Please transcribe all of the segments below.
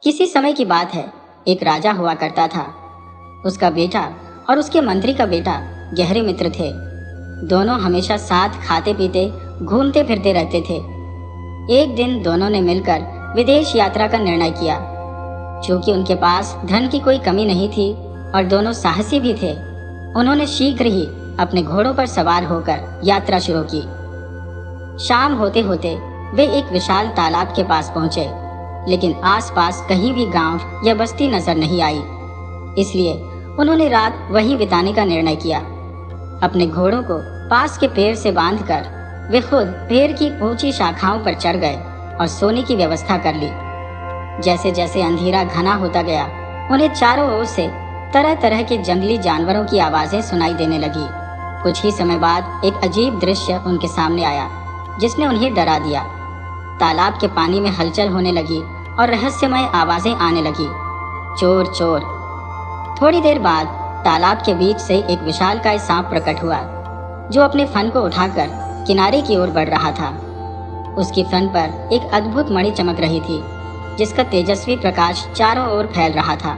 किसी समय की बात है, एक राजा हुआ करता था। उसका बेटा और उसके मंत्री का बेटा गहरे मित्र थे। दोनों हमेशा साथ खाते पीते घूमते फिरते रहते थे। एक दिन दोनों ने मिलकर विदेश यात्रा का निर्णय किया। चूंकि उनके पास धन की कोई कमी नहीं थी और दोनों साहसी भी थे, उन्होंने शीघ्र ही अपने घोड़ों पर सवार होकर यात्रा शुरू की। शाम होते होते वे एक विशाल तालाब के पास पहुंचे, लेकिन आसपास कहीं भी गांव या बस्ती नजर नहीं आई। इसलिए उन्होंने रात वहीं बिताने का निर्णय किया। अपने घोड़ों को पास के पेड़ से बांधकर वे खुद पेड़ की ऊंची शाखाओं पर चढ़ गए और सोने की व्यवस्था कर ली। जैसे जैसे अंधेरा घना होता गया, उन्हें चारों ओर से तरह तरह के जंगली जानवरों की आवाजें सुनाई देने लगी। कुछ ही समय बाद एक अजीब दृश्य उनके सामने आया, जिसने उन्हें डरा दिया। तालाब के पानी में हलचल होने लगी और रहस्यमय आवाजें आने लगी, चोर चोर। थोड़ी देर बाद तालाब के बीच से एक विशालकाय सांप प्रकट हुआ, जो अपने फन को उठाकर किनारे की ओर बढ़ रहा था। उसकी फन पर एक अद्भुत मणि चमक रही थी, जिसका तेजस्वी प्रकाश चारों ओर फैल रहा था।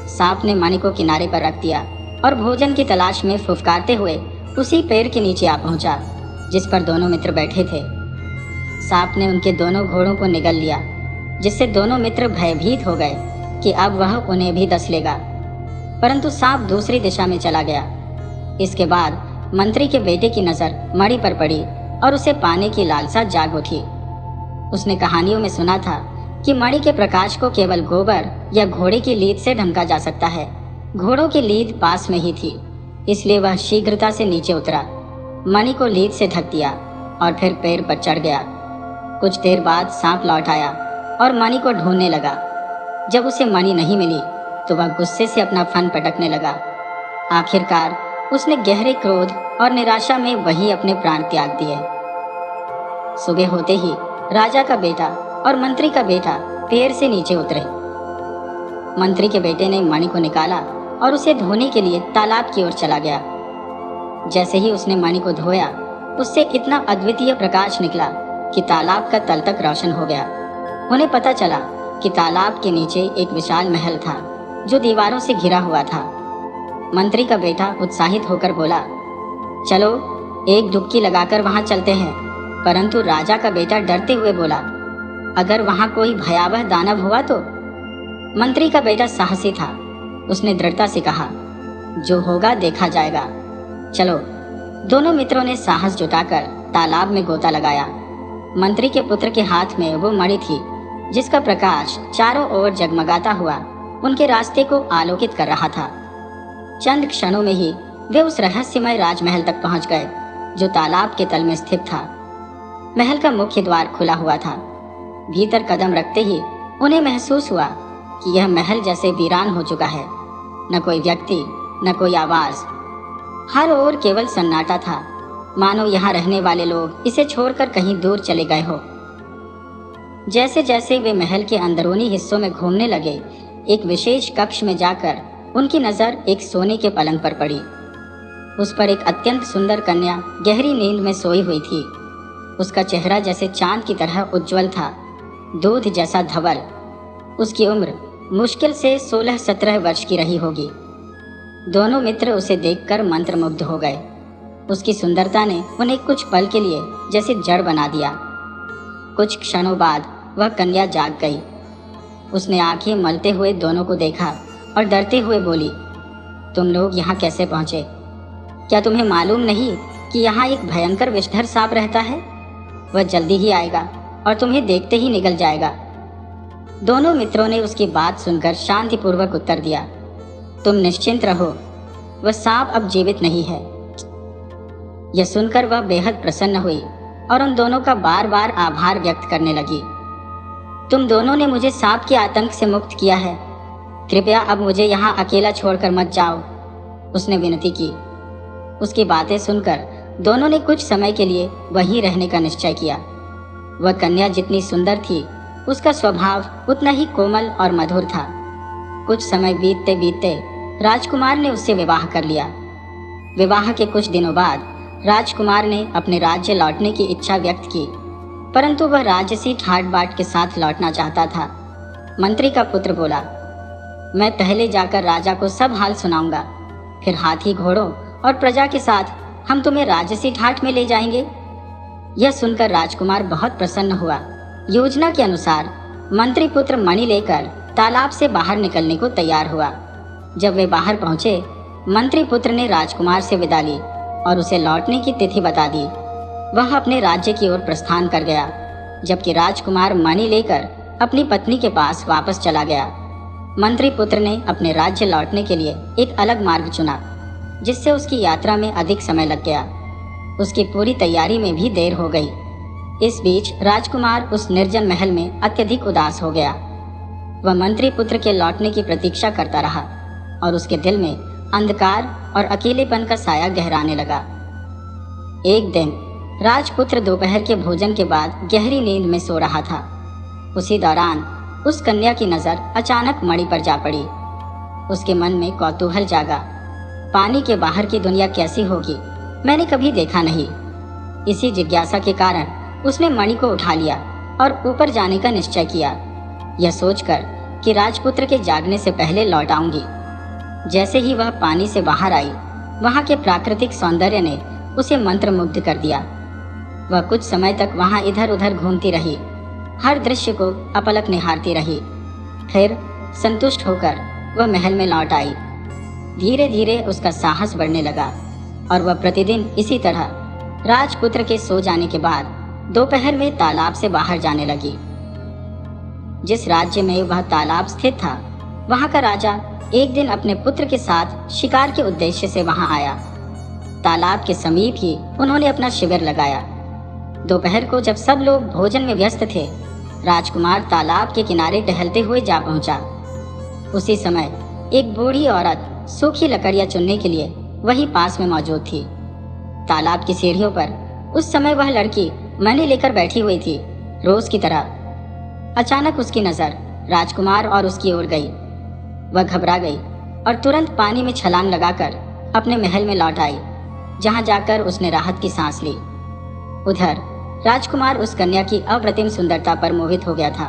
सांप ने मणि को किनारे पर रख दिया और भोजन की तलाश में फुफकारते हुए उसी पेड़ के नीचे आ पहुंचा, जिस पर दोनों मित्र बैठे थे। सांप ने उनके दोनों घोड़ों को निगल लिया, जिससे दोनों मित्र भयभीत हो गए कि अब वह उन्हें भी डस लेगा। परंतु सांप दूसरी दिशा में चला गया। इसके बाद मंत्री के बेटे की नजर मणि पर पड़ी और उसे पाने की लालसा जाग उठी। उसने कहानियों में सुना था कि मणि के प्रकाश को केवल गोबर या घोड़े की लीद से ढंका जा सकता है। घोड़ों की लीद पास में ही थी, इसलिए वह शीघ्रता से नीचे उतरा, मणि को लीद से ढक दिया और फिर पेड़ पर चढ़ गया। कुछ देर बाद सांप लौट आया और मणि को ढूंढने लगा। जब उसे मणि नहीं मिली तो वह गुस्से से अपना फन पटकने लगा। आखिरकार उसने गहरे क्रोध और निराशा में वहीं अपने प्राण त्याग दिए। सुबह होते ही राजा का बेटा और मंत्री का बेटा पेड़ से नीचे उतरे। मंत्री के बेटे ने मणि को निकाला और उसे धोने के लिए तालाब की ओर चला गया। जैसे ही उसने मणि को धोया, उससे इतना अद्वितीय प्रकाश निकला कि तालाब का तल तक रोशन हो गया। उन्हें पता चला कि तालाब के नीचे एक विशाल महल था, जो दीवारों से घिरा हुआ था। मंत्री का बेटा उत्साहित होकर बोला, चलो एक डुबकी लगाकर वहां चलते हैं। परंतु राजा का बेटा डरते हुए बोला, अगर वहां कोई भयावह दानव हुआ तो? मंत्री का बेटा साहसी था। उसने दृढ़ता से कहा, जो होगा देखा जाएगा। चलो। दोनों मित्रों ने साहस जुटाकर तालाब में गोता लगाया। मंत्री के पुत्र के हाथ में वो मणि थी, जिसका प्रकाश चारों ओर जगमगाता हुआ उनके रास्ते को आलोकित कर रहा था। चंद क्षणों में ही वे उस रहस्यमय राजमहल तक पहुंच गए, जो तालाब के तल में स्थित था। महल का मुख्य द्वार खुला हुआ था। भीतर कदम रखते ही उन्हें महसूस हुआ कि यह महल जैसे वीरान हो चुका है। न कोई व्यक्ति, न कोई आवाज, हर ओर केवल सन्नाटा था, मानो यहाँ रहने वाले लोग इसे छोड़कर कहीं दूर चले गए हो। जैसे जैसे वे महल के अंदरूनी हिस्सों में घूमने लगे, एक विशेष कक्ष में जाकर उनकी नजर एक सोने के पलंग पर पड़ी। उस पर एक अत्यंत सुंदर कन्या गहरी नींद में सोई हुई थी। उसका चेहरा जैसे चांद की तरह उज्जवल था, दूध जैसा धवल। उसकी उम्र मुश्किल से 16-17 वर्ष की रही होगी। दोनों मित्र उसे देखकर मंत्रमुग्ध हो गए। उसकी सुंदरता ने उन्हें कुछ पल के लिए जैसे जड़ बना दिया। कुछ क्षणों बाद वह कन्या जाग गई। उसने आंखें मलते हुए दोनों को देखा और डरते हुए बोली, तुम लोग यहाँ कैसे पहुँचे? क्या तुम्हें मालूम नहीं कि यहाँ एक भयंकर विषधर सांप रहता है? वह जल्दी ही आएगा और तुम्हें देखते ही निगल जाएगा। दोनों मित्रों ने उसकी बात सुनकर शांतिपूर्वक उत्तर दिया, तुम निश्चिंत रहो, वह सांप अब जीवित नहीं है। यह सुनकर वह बेहद प्रसन्न हुई और उन दोनों का बार बार आभार व्यक्त करने लगी। तुम दोनों ने मुझे सांप के आतंक से मुक्त किया है। कृपया अब मुझे यहाँ अकेला छोड़कर मत जाओ, उसने विनती की। उसकी बातें सुनकर दोनों ने कुछ समय के लिए वहीं रहने का निश्चय किया। वह कन्या जितनी सुंदर थी, उसका स्वभाव उतना ही कोमल और मधुर था। कुछ समय बीतते बीतते राजकुमार ने उससे विवाह कर लिया। विवाह के कुछ दिनों बाद राजकुमार ने अपने राज्य लौटने की इच्छा व्यक्त की, परंतु वह राजसी ठाट बाट के साथ लौटना चाहता था। मंत्री का पुत्र बोला, मैं पहले जाकर राजा को सब हाल सुनाऊंगा, फिर हाथी घोड़ों और प्रजा के साथ हम तुम्हें राजसी ठाठ में ले जाएंगे। यह सुनकर राजकुमार बहुत प्रसन्न हुआ। योजना के अनुसार मंत्री पुत्र मणि लेकर तालाब से बाहर निकलने को तैयार हुआ। जब वे बाहर पहुंचे, मंत्री पुत्र ने राजकुमार से विदा ली और उसे लौटने की तिथि बता दी। वह अपने राज्य की ओर प्रस्थान कर गया, जबकि राजकुमार मणि लेकर अपनी पत्नी के पास वापस चला गया। मंत्री पुत्र ने अपने राज्य लौटने के लिए एक अलग मार्ग चुना, जिससे उसकी यात्रा में अधिक समय लग गया। उसकी पूरी तैयारी में भी देर हो गई। इस बीच राजकुमार उस निर्जन महल में अत्यधिक उदास हो गया। वह मंत्री पुत्र के लौटने की प्रतीक्षा करता रहा और उसके दिल में अंधकार और अकेलेपन का साया गहराने लगा। एक दिन राजपुत्र दोपहर के भोजन के बाद गहरी नींद में सो रहा था। उसी दौरान उस कन्या की नजर अचानक मणि पर जा पड़ी। उसके मन में कौतूहल जागा। पानी के बाहर की दुनिया कैसी होगी, मैंने कभी देखा नहीं। इसी जिज्ञासा के कारण उसने मणि को उठा लिया और ऊपर जाने का निश्चय किया, यह सोचकर कि राजपुत्र के जागने से पहले लौट आऊंगी। जैसे ही वह पानी से बाहर आई, वहां के प्राकृतिक सौंदर्य ने उसे मंत्रमुग्ध कर दिया। वह कुछ समय तक वहां इधर उधर घूमती रही, हर दृश्य को अपलक निहारती रही। फिर संतुष्ट होकर वह महल में लौट आई। धीरे धीरे उसका साहस बढ़ने लगा और वह प्रतिदिन इसी तरह राजपुत्र के सो जाने के बाद दोपहर में तालाब से बाहर जाने लगी। जिस राज्य में वह तालाब स्थित था, वहां का राजा एक दिन अपने पुत्र के साथ शिकार के उद्देश्य से वहां आया। तालाब के समीप ही उन्होंने अपना शिविर लगाया। दोपहर को जब सब लोग भोजन में व्यस्त थे, राजकुमार तालाब के किनारे टहलते हुए जा पहुंचा। उसी समय एक बूढ़ी औरत सूखी लकड़ियां चुनने के लिए वहीं पास में मौजूद थी। तालाब की सीढ़ियों पर उस समय वह लड़की मणि लेकर बैठी हुई थी, रोज की तरह। अचानक उसकी नजर राजकुमार और उसकी ओर गई। वह घबरा गई और तुरंत पानी में छलांग लगाकर अपने महल में लौट आई, जहां जाकर उसने राहत की सांस ली। उधर राजकुमार उस कन्या की अप्रतिम सुंदरता पर मोहित हो गया था।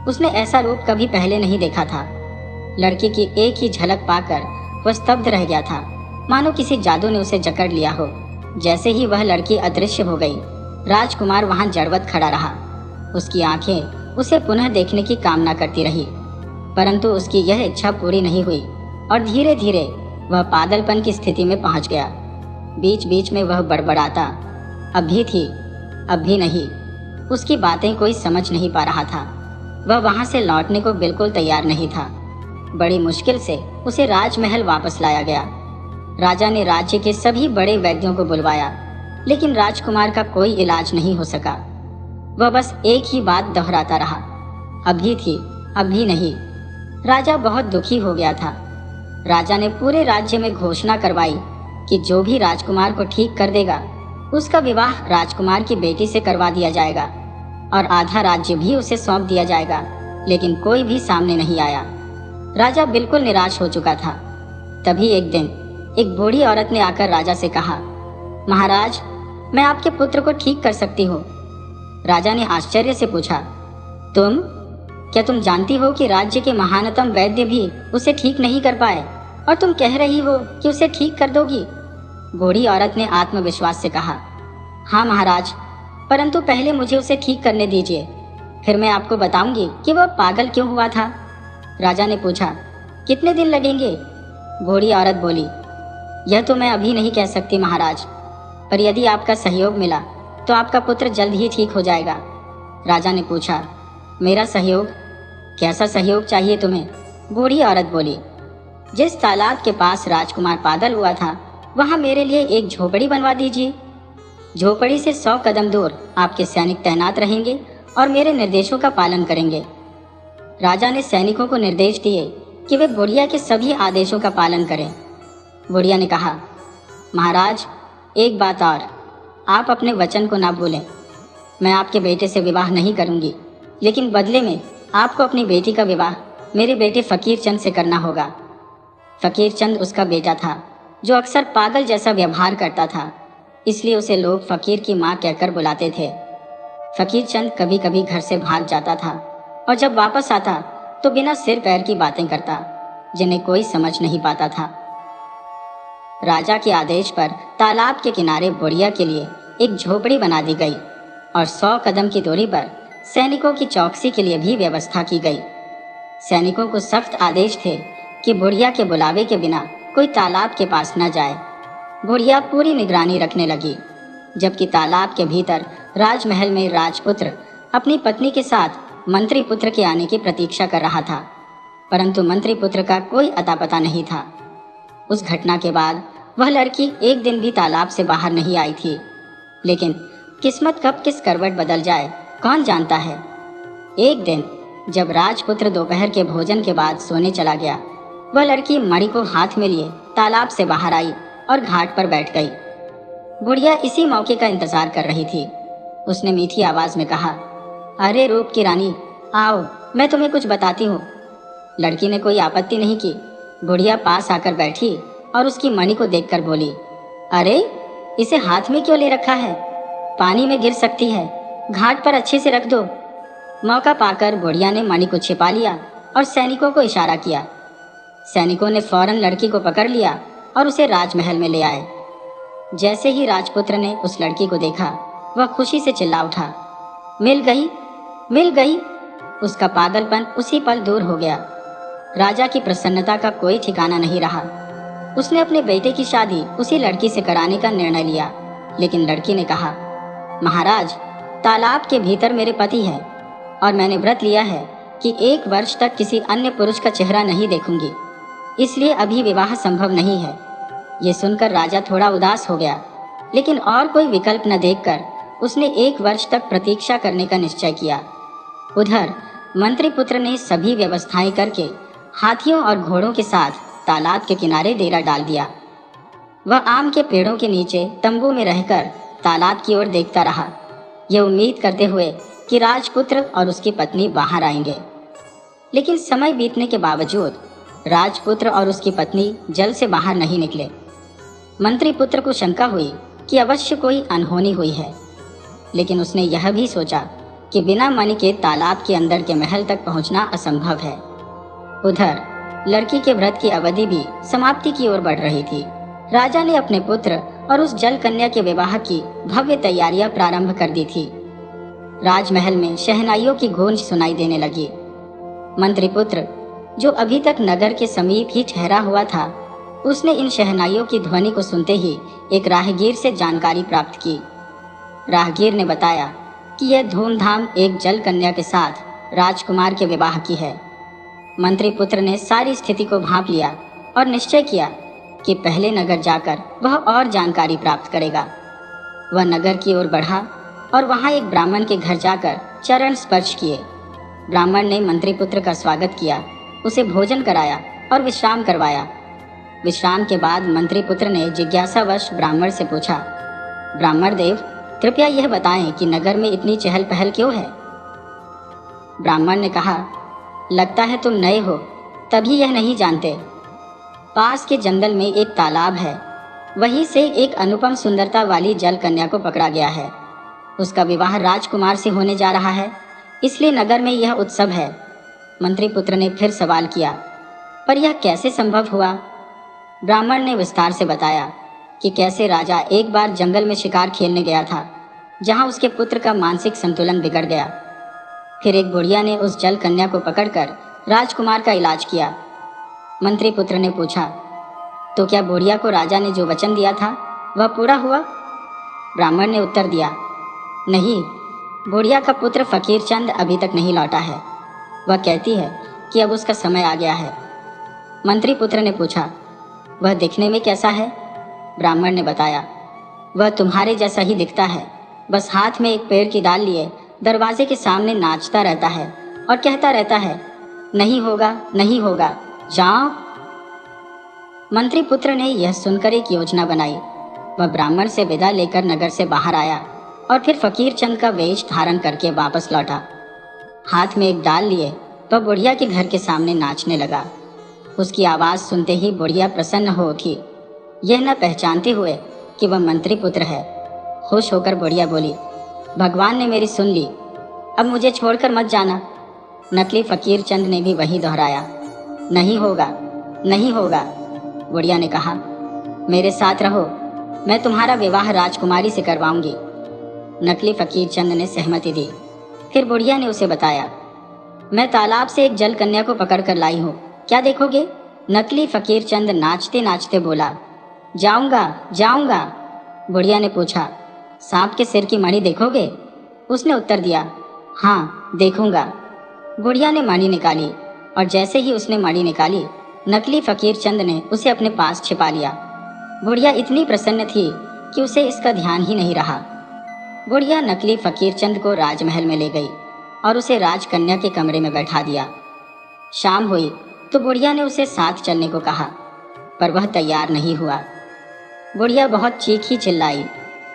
उसने ऐसा रूप कभी पहले नहीं देखा था। लड़की की एक ही झलक पाकर वह स्तब्ध रह गया था, मानो किसी जादू ने उसे जकड़ लिया हो। जैसे ही वह लड़की अदृश्य हो गई, राजकुमार वहां जड़वत खड़ा रहा। उसकी आंखें उसे पुनः देखने की कामना करती रही, परंतु उसकी यह इच्छा पूरी नहीं हुई और धीरे धीरे वह पागलपन की स्थिति में पहुंच गया। बीच बीच में वह बड़बड़ाता, अब भी थी, अब भी नहीं। उसकी बातें कोई समझ नहीं पा रहा था। वह वहां से लौटने को बिल्कुल तैयार नहीं था। बड़ी मुश्किल से उसे राजमहल वापस लाया गया। राजा ने राज्य के सभी बड़े वैद्यों को बुलवाया, लेकिन राजकुमार का कोई इलाज नहीं हो सका। वह बस एक ही बात दोहराता रहा, अभी थी, अभी नहीं। राजा बहुत दुखी हो गया था। राजा ने पूरे राज्य में घोषणा करवाई कि जो भी राजकुमार को ठीक कर देगा, उसका विवाह राजकुमार की बेटी से करवा दिया जाएगा और आधा राज्य भी उसे सौंप दिया जाएगा। लेकिन कोई भी सामने नहीं आया। राजा बिल्कुल निराश हो चुका था। तभी एक दिन एक बूढ़ी औरत ने आकर राजा से कहा, महाराज, मैं आपके पुत्र को ठीक कर सकती हूँ। राजा ने आश्चर्य से पूछा, तुम? क्या तुम जानती हो कि राज्य के महानतम वैद्य भी उसे ठीक नहीं कर पाए और तुम कह रही हो कि उसे ठीक कर दोगी? बूढ़ी औरत ने आत्मविश्वास से कहा, हाँ महाराज, परंतु पहले मुझे उसे ठीक करने दीजिए, फिर मैं आपको बताऊंगी कि वह पागल क्यों हुआ था। राजा ने पूछा, कितने दिन लगेंगे? बूढ़ी औरत बोली, यह तो मैं अभी नहीं कह सकती महाराज, पर यदि आपका सहयोग मिला तो आपका पुत्र जल्द ही ठीक हो जाएगा। राजा ने पूछा, मेरा सहयोग? कैसा सहयोग चाहिए तुम्हें? बूढ़ी औरत बोली, जिस तालाब के पास राजकुमार पागल हुआ था, वहां मेरे लिए एक झोपड़ी बनवा दीजिए। झोपड़ी से 100 कदम दूर आपके सैनिक तैनात रहेंगे और मेरे निर्देशों का पालन करेंगे। राजा ने सैनिकों को निर्देश दिए कि वे बुढ़िया के सभी आदेशों का पालन करें। बुढ़िया ने कहा, महाराज, एक बात और, आप अपने वचन को ना भूलें। मैं आपके बेटे से विवाह नहीं करूंगी, लेकिन बदले में आपको अपनी बेटी का विवाह मेरे बेटे फकीर चंद से करना होगा। फकीर चंद उसका बेटा था, जो अक्सर पागल जैसा व्यवहार करता था, इसलिए उसे लोग फकीर की माँ कहकर बुलाते थे। फकीर चंद कभी कभी घर से भाग जाता था और जब वापस आता तो बिना सिर पैर की बातें करता जिन्हें कोई समझ नहीं पाता था। राजा के आदेश पर तालाब के किनारे बुढ़िया के लिए एक झोपड़ी बना दी गई और 100 कदम की दूरी पर सैनिकों की चौकसी के लिए भी व्यवस्था की गई। सैनिकों को सख्त आदेश थे कि बुढ़िया के बुलावे के बिना कोई तालाब के पास न जाए। बुढ़िया पूरी निगरानी रखने लगी, जबकि तालाब के भीतर राजमहल में राजपुत्र अपनी पत्नी के साथ मंत्री पुत्र के आने की प्रतीक्षा कर रहा था, परंतु मंत्री पुत्र का कोई अता पता नहीं था। उस घटना के बाद वह लड़की एक दिन भी तालाब से बाहर नहीं आई थी, लेकिन किस्मत कब किस करवट बदल जाए कौन जानता है। एक दिन जब राजपुत्र दोपहर के भोजन के बाद सोने चला गया, वह लड़की मणि को हाथ में लिए तालाब से बाहर आई और घाट पर बैठ गई। बुढ़िया इसी मौके का इंतजार कर रही थी। उसने मीठी आवाज में कहा, अरे रूप की रानी, आओ मैं तुम्हें कुछ बताती हूँ। लड़की ने कोई आपत्ति नहीं की। बुढ़िया पास आकर बैठी और उसकी मणि को देखकर बोली, अरे इसे हाथ में क्यों ले रखा है? पानी में गिर सकती है, घाट पर अच्छे से रख दो। मौका पाकर बुढ़िया ने मणि को छिपा लिया और सैनिकों को इशारा किया। सैनिकों ने फौरन लड़की को पकड़ लिया और उसे राजमहल में ले आए। जैसे ही राजपुत्र ने उस लड़की को देखा, वह खुशी से चिल्ला उठा, मिल गई, मिल गई। उसका पागलपन उसी पल दूर हो गया। राजा की प्रसन्नता का कोई ठिकाना नहीं रहा। उसने अपने बेटे की शादी उसी लड़की से कराने का निर्णय लिया, लेकिन लड़की ने कहा, महाराज, तालाब के भीतर मेरे पति है और मैंने व्रत लिया है कि 1 वर्ष तक किसी अन्य पुरुष का चेहरा नहीं देखूंगी, इसलिए अभी विवाह संभव नहीं है। ये सुनकर राजा थोड़ा उदास हो गया, लेकिन और कोई विकल्प न देखकर उसने 1 वर्ष तक प्रतीक्षा करने का निश्चय किया। उधर मंत्री पुत्र ने सभी व्यवस्थाएं करके हाथियों और घोड़ों के साथ तालाब के किनारे डेरा डाल दिया। वह आम के पेड़ों के नीचे तंबू में रहकर तालाब की ओर देखता रहा, यह उम्मीद करते हुए कि राजपुत्र और उसकी पत्नी बाहर आएंगे। लेकिन समय बीतने के बावजूद राजपुत्र और उसकी पत्नी जल से बाहर नहीं निकले। मंत्री पुत्र को शंका हुई कि अवश्य कोई अनहोनी हुई है, लेकिन उसने यह भी सोचा कि बिना मणि के तालाब के अंदर के महल तक पहुंचना असंभव है। उधर लड़की के व्रत की अवधि भी समाप्ति की ओर बढ़ रही थी। राजा ने अपने पुत्र और उस जल कन्या के विवाह की भव्य तैयारियां प्रारंभ कर दी थी। राजमहल में शहनाइयों की गूंज सुनाई देने लगी। मंत्री पुत्र, जो अभी तक नगर के समीप ही ठहरा हुआ था, उसने इन शहनाइयों की ध्वनि को सुनते ही एक राहगीर से जानकारी प्राप्त की। राहगीर ने बताया कि यह धूमधाम एक जल कन्या के साथ राजकुमार के विवाह की है। मंत्री पुत्र ने सारी स्थिति को भांप लिया और निश्चय किया कि पहले नगर जाकर वह और जानकारी प्राप्त करेगा। वह नगर की ओर बढ़ा और वहां एक ब्राह्मण के घर जाकर चरण स्पर्श किए। ब्राह्मण ने मंत्री पुत्र का स्वागत किया, उसे भोजन कराया और विश्राम करवाया। विश्राम के बाद मंत्री पुत्र ने जिज्ञासावश ब्राह्मण से पूछा, ब्राह्मण देव, कृपया यह बताएं कि नगर में इतनी चहल पहल क्यों है? ब्राह्मण ने कहा, लगता है तुम नए हो, तभी यह नहीं जानते। पास के जंगल में एक तालाब है, वहीं से एक अनुपम सुंदरता वाली जल कन्या को पकड़ा गया है। उसका विवाह राजकुमार से होने जा रहा है, इसलिए नगर में यह उत्सव है। मंत्री पुत्र ने फिर सवाल किया, पर यह कैसे संभव हुआ? ब्राह्मण ने विस्तार से बताया कि कैसे राजा एक बार जंगल में शिकार खेलने गया था, जहां उसके पुत्र का मानसिक संतुलन बिगड़ गया। फिर एक बुढ़िया ने उस जल कन्या को पकड़कर राजकुमार का इलाज किया। मंत्री पुत्र ने पूछा, तो क्या बुढ़िया को राजा ने जो वचन दिया था वह पूरा हुआ? ब्राह्मण ने उत्तर दिया, नहीं, बुढ़िया का पुत्र फकीर चंद अभी तक नहीं लौटा है। वह कहती है कि अब उसका समय आ गया है। मंत्री पुत्र ने पूछा, वह दिखने में कैसा है? ब्राह्मण ने बताया, वह तुम्हारे जैसा ही दिखता है, बस हाथ में एक पेड़ की डाल लिए दरवाजे के सामने नाचता रहता है और कहता रहता है, नहीं होगा, नहीं होगा, जाओ। मंत्री पुत्र ने यह सुनकर एक योजना बनाई। वह ब्राह्मण से विदा लेकर नगर से बाहर आया और फिर फकीर चंद का वेश धारण करके वापस लौटा। हाथ में एक डाल लिए वह बुढ़िया के घर के सामने नाचने लगा। उसकी आवाज़ सुनते ही बुढ़िया प्रसन्न हो उठी, यह न पहचानते हुए कि वह मंत्री पुत्र है। खुश होकर बुढ़िया बोली, भगवान ने मेरी सुन ली, अब मुझे छोड़कर मत जाना। नकली फकीर चंद ने भी वही दोहराया। नहीं होगा, नहीं होगा। बुढ़िया ने कहा, मेरे साथ रहो, मैं तुम्हारा विवाह राजकुमारी से करवाऊंगी। नकली फकीर चंद ने सहमति दी। फिर बुढ़िया ने उसे बताया, मैं तालाब से एक जल कन्या को पकड़ कर लाई हूँ, क्या देखोगे? नकली फकीर चंद नाचते नाचते बोला, जाऊंगा जाऊंगा। बुढ़िया ने पूछा, सांप के सिर की मणि देखोगे? उसने उत्तर दिया, हाँ देखूंगा। बुढ़िया ने मणि निकाली और जैसे ही उसने मणि निकाली, नकली फकीर चंद ने उसे अपने पास छिपा लिया। बुढ़िया इतनी प्रसन्न थी कि उसे इसका ध्यान ही नहीं रहा। बुढ़िया नकली फकीर चंद को राजमहल में ले गई और उसे राजकन्या के कमरे में बैठा दिया। शाम हुई तो बुढ़िया ने उसे साथ चलने को कहा, पर वह तैयार नहीं हुआ। बुढ़िया बहुत चीखी चिल्लाई,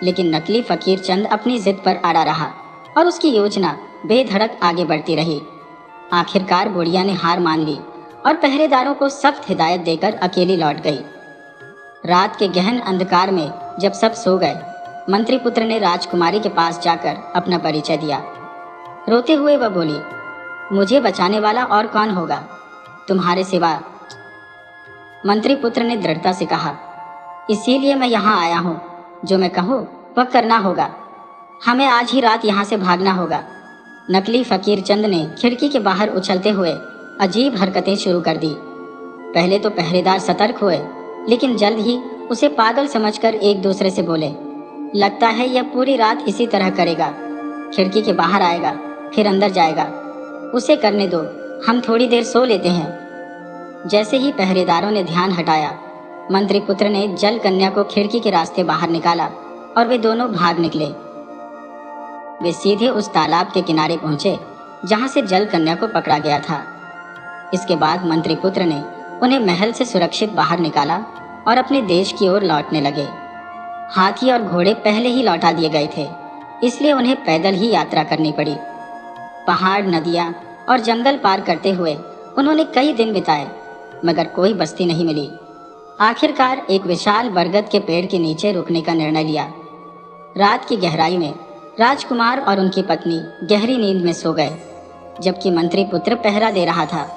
लेकिन नकली फकीर चंद अपनी जिद पर अड़ा रहा और उसकी योजना बेधड़क आगे बढ़ती रही। आखिरकार बुढ़िया ने हार मान ली और पहरेदारों को सख्त हिदायत देकर अकेली लौट गई। रात के गहन अंधकार में जब सब सो गए, मंत्री पुत्र ने राजकुमारी के पास जाकर अपना परिचय दिया। रोते हुए वह बोली, मुझे बचाने वाला और कौन होगा, तुम्हारे सिवा। मंत्री पुत्र ने दृढ़ता से कहा, इसीलिए मैं यहाँ आया हूँ, जो मैं कहूँ वह करना होगा। हमें आज ही रात यहाँ से भागना होगा। नकली फकीर चंद ने खिड़की के बाहर उछलते हुए अजीब हरकतें शुरू कर दी। पहले तो पहरेदार सतर्क हुए, लेकिन जल्द ही उसे पागल समझकर एक दूसरे से बोले, लगता है यह पूरी रात इसी तरह करेगा। खिड़की के बाहर आएगा, फिर अंदर जाएगा। उसे करने दो, हम थोड़ी देर सो लेते हैं। जैसे ही पहरेदारों ने ध्यान हटाया, मंत्री पुत्र ने जल कन्या को खिड़की के रास्ते बाहर निकाला और वे दोनों भाग निकले। वे सीधे उस तालाब के किनारे पहुंचे जहां से जल कन्या को पकड़ा गया था। इसके बाद मंत्री पुत्र ने उन्हें महल से सुरक्षित बाहर निकाला और अपने देश की ओर लौटने लगे। हाथी और घोड़े पहले ही लौटा दिए गए थे, इसलिए उन्हें पैदल ही यात्रा करनी पड़ी। पहाड़, नदियां और जंगल पार करते हुए उन्होंने कई दिन बिताए, मगर कोई बस्ती नहीं मिली। आखिरकार एक विशाल बरगद के पेड़ के नीचे रुकने का निर्णय लिया। रात की गहराई में राजकुमार और उनकी पत्नी गहरी नींद में सो गए, जबकि मंत्री पुत्र पहरा दे रहा था।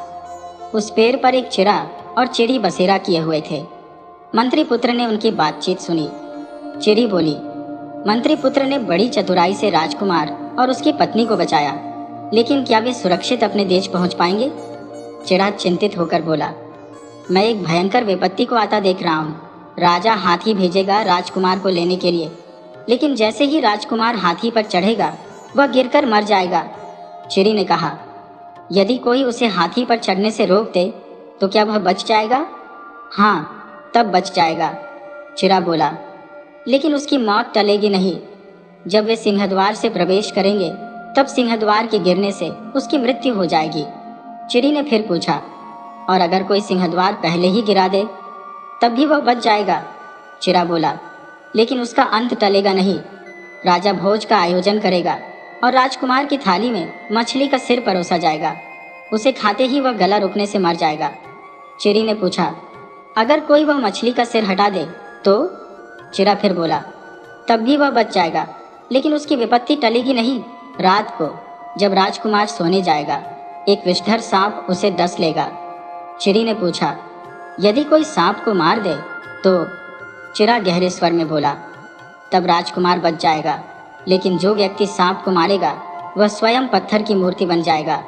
उस पेड़ पर एक चिड़ा और चिड़ी बसेरा किए हुए थे। मंत्री पुत्र ने उनकी बातचीत सुनी। चिड़ी बोली, मंत्री पुत्र ने बड़ी चतुराई से राजकुमार और उसकी पत्नी को बचाया, लेकिन क्या वे सुरक्षित अपने देश पहुंच पाएंगे? चिड़ा चिंतित होकर बोला, मैं एक भयंकर विपत्ति को आता देख रहा हूँ। राजा हाथी भेजेगा राजकुमार को लेने के लिए, लेकिन जैसे ही राजकुमार हाथी पर चढ़ेगा वह गिरकर मर जाएगा। चिड़ी ने कहा, यदि कोई उसे हाथी पर चढ़ने से रोक दे तो क्या वह बच जाएगा? हाँ, तब बच जाएगा। चिड़ा बोला, लेकिन उसकी मौत टलेगी नहीं। जब वे सिंहद्वार से प्रवेश करेंगे तब सिंहद्वार के गिरने से उसकी मृत्यु हो जाएगी। चिड़ी ने फिर पूछा, और अगर कोई सिंहद्वार पहले ही गिरा दे तब भी वह बच जाएगा? चिड़ा बोला, लेकिन उसका अंत टलेगा नहीं। राजा भोज का आयोजन करेगा और राजकुमार की थाली में मछली का सिर परोसा जाएगा। उसे खाते ही वह गला रुकने से मर जाएगा। चिड़ी ने पूछा, अगर कोई वह मछली का सिर हटा दे तो? चिड़ा फिर बोला, तब भी वह बच जाएगा, लेकिन उसकी विपत्ति टलेगी नहीं। रात को जब राजकुमार सोने जाएगा, एक विषधर सांप उसे डस लेगा। चिड़ी ने पूछा, यदि कोई सांप को मार दे तो? चिड़ा गहरे स्वर में बोला, तब राजकुमार बच जाएगा, लेकिन जो व्यक्ति सांप को मारेगा वह स्वयं पत्थर की मूर्ति बन जाएगा,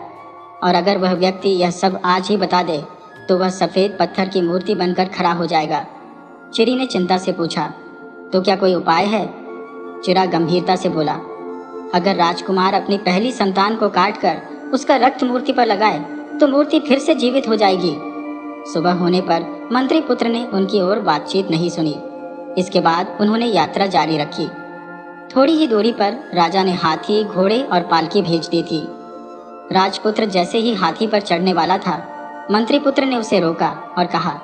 और अगर वह व्यक्ति यह सब आज ही बता दे तो वह सफ़ेद पत्थर की मूर्ति बनकर खड़ा हो जाएगा। चिड़ी ने चिंता से पूछा, तो क्या कोई उपाय है? चिड़ा गंभीरता से बोला, अगर राजकुमार अपनी पहली संतान को काटकर उसका रक्त मूर्ति पर लगाए तो मूर्ति फिर से जीवित हो जाएगी। सुबह होने पर मंत्री पुत्र ने उनकी ओर बातचीत नहीं सुनी। इसके बाद उन्होंने यात्रा जारी रखी। थोड़ी ही दूरी पर राजा ने हाथी, घोड़े और पालकी भेज दी थी। राजपुत्र जैसे ही हाथी पर चढ़ने वाला था, मंत्री पुत्र ने उसे रोका और कहा,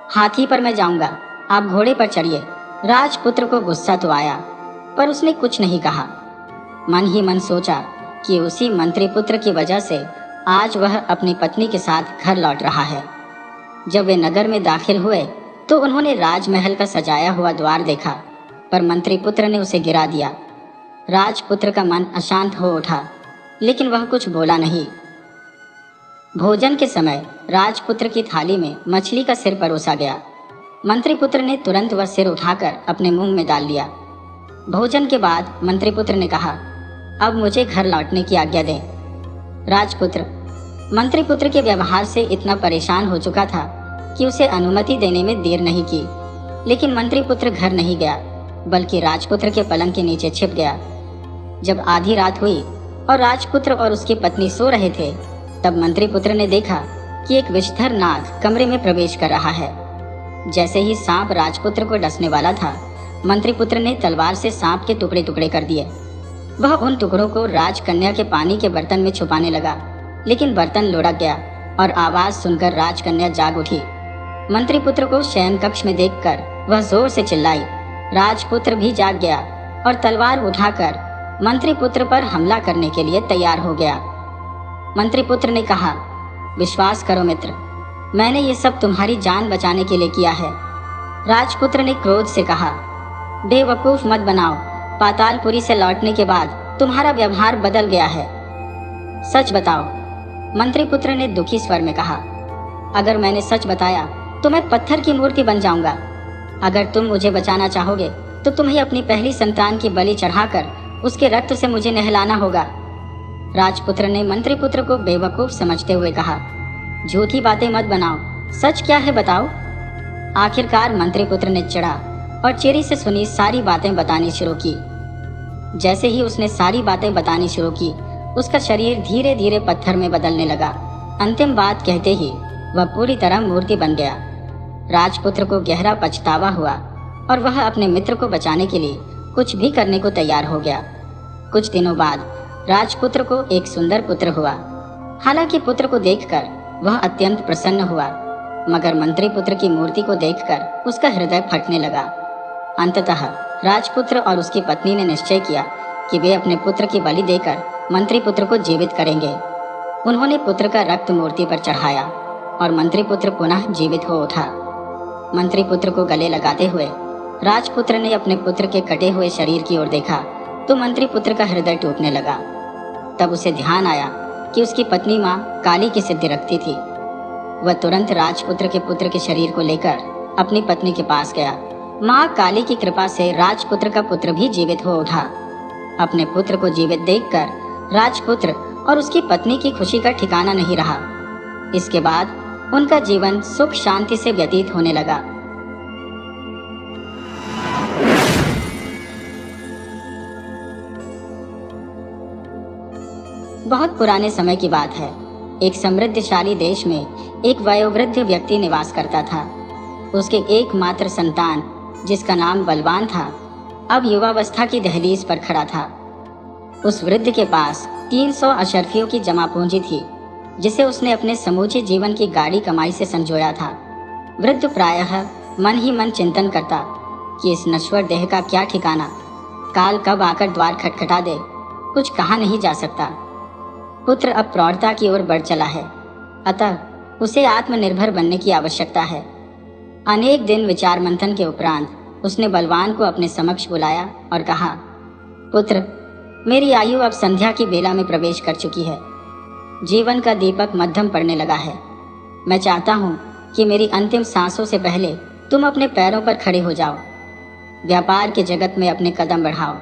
हाथी पर मैं जाऊंगा, आप घोड़े पर चढ़िए। राजपुत्र को गुस्सा तो आया, पर उसने कुछ नहीं कहा। मन ही मन सोचा कि उसी मंत्री पुत्र की वजह से आज वह अपनी पत्नी के साथ घर लौट रहा है। जब वे नगर में दाखिल हुए तो उन्होंने राजमहल का सजाया हुआ द्वार देखा, पर मंत्री पुत्र ने उसे गिरा दिया। राजपुत्र का मन अशांत हो उठा, लेकिन वह कुछ बोला नहीं। भोजन के समय राजपुत्र की थाली में मछली का सिर परोसा गया। मंत्रीपुत्र ने तुरंत वह सिर उठाकर अपने मुंह में डाल लिया। भोजन के बाद मंत्रीपुत्र ने कहा, अब मुझे घर लौटने की आज्ञा दें। राजपुत्र मंत्रीपुत्र के व्यवहार से इतना परेशान हो चुका था कि उसे अनुमति देने में देर नहीं की, लेकिन मंत्रीपुत्र घर नहीं गया, बल्कि राजपुत्र के पलंग के नीचे छिप गया। जब आधी रात हुई और राजपुत्र और उसकी पत्नी सो रहे थे, तब मंत्रीपुत्र ने देखा कि एक विषधर नाग कमरे में प्रवेश कर रहा है। जैसे ही सांप राजपुत्र को डसने वाला था, मंत्रीपुत्र ने तलवार से सांप के टुकड़े टुकड़े कर दिए। वह उन टुकड़ों को राजकन्या के पानी के बर्तन में छुपाने लगा, लेकिन बर्तन लुढ़क गया और आवाज सुनकर राजकन्या जाग उठी। मंत्रीपुत्र को शयन कक्ष में देखकर वह जोर से चिल्लाई। राजपुत्र भी जाग गया और तलवार उठाकर मंत्रीपुत्र पर हमला करने के लिए तैयार हो गया। मंत्रीपुत्र ने कहा, विश्वास करो मित्र, मैंने ये सब तुम्हारी जान बचाने के लिए किया है। राजपुत्र ने क्रोध से कहा, बेवकूफ मत बनाओ, पातालपुरी से लौटने के बाद तुम्हारा व्यवहार बदल गया है। सच बताओ। मंत्रीपुत्र ने दुखी स्वर में कहा, अगर मैंने सच बताया तो मैं पत्थर की मूर्ति बन जाऊंगा। अगर तुम मुझे बचाना चाहोगे तो तुम्हें अपनी पहली संतान की बलि चढ़ाकर उसके रक्त से मुझे नहलाना होगा। राजपुत्र ने मंत्रीपुत्र को बेवकूफ समझते हुए कहा, झूठी बातें मत बनाओ, सच क्या है बताओ। आखिरकार मंत्रीपुत्र ने चिढ़ा और चेरी से सुनी सारी बातें बतानी शुरू की। जैसे ही उसने सारी बातें बतानी शुरू की, उसका शरीर धीरे धीरे पत्थर में बदलने लगा। अंतिम बात कहते ही वह पूरी तरह मूर्ति बन गया। राजपुत्र को गहरा पछतावा हुआ और वह अपने मित्र को बचाने के लिए कुछ भी करने को तैयार हो गया। कुछ दिनों बाद राजपुत्र को एक सुंदर पुत्र हुआ। हालांकि पुत्र को देखकर वह अत्यंत प्रसन्न हुआ, मगर मंत्रीपुत्र की मूर्ति को देखकर उसका हृदय फटने लगा। अंततः राजपुत्र और उसकी पत्नी ने निश्चय किया कि वे अपने पुत्र की बलि देकर मंत्रीपुत्र को जीवित करेंगे। उन्होंने पुत्र का रक्त मूर्ति पर चढ़ाया और मंत्रीपुत्र पुनः जीवित हो उठा। मंत्रीपुत्र को गले लगाते हुए राजपुत्र ने अपने पुत्र के कटे हुए शरीर की ओर देखा तो मंत्रीपुत्र का हृदय टूटने लगा। तब उसे ध्यान आया कि उसकी पत्नी माँ काली की सिद्धि रखती थी। वह तुरंत राजपुत्र के पुत्र के शरीर को लेकर अपनी पत्नी के पास गया। माँ काली की कृपा से राजपुत्र का पुत्र भी जीवित हो उठा। अपने पुत्र को जीवित देखकर राजपुत्र और उसकी पत्नी की खुशी का ठिकाना नहीं रहा। इसके बाद उनका जीवन सुख शांति से व्यतीत होने लगा। बहुत पुराने समय की बात है। एक समृद्धशाली देश में एक वयोवृद्ध व्यक्ति निवास करता था। उसके एकमात्र संतान, जिसका नाम बलवान था, अब युवावस्था की दहलीज पर खड़ा था। उस वृद्ध के पास 300 अशर्फियों की जमा पूंजी थी, जिसे उसने अपने समूचे जीवन की गाढ़ी कमाई से संजोया था। वृद्ध प्रायः मन ही मन चिंतन करता कि इस नश्वर देह का क्या ठिकाना, काल कब आकर द्वार खटखटा दे, कुछ कहा नहीं जा सकता। पुत्र अब प्रौढ़ता की ओर बढ़ चला है, अतः उसे आत्मनिर्भर बनने की आवश्यकता है। अनेक दिन विचार मंथन के उपरांत उसने बलवान को अपने समक्ष बुलाया और कहा, पुत्र, मेरी आयु अब संध्या की बेला में प्रवेश कर चुकी है। जीवन का दीपक मध्यम पड़ने लगा है। मैं चाहता हूँ कि मेरी अंतिम सांसों से पहले तुम अपने पैरों पर खड़े हो जाओ, व्यापार के जगत में अपने कदम बढ़ाओ।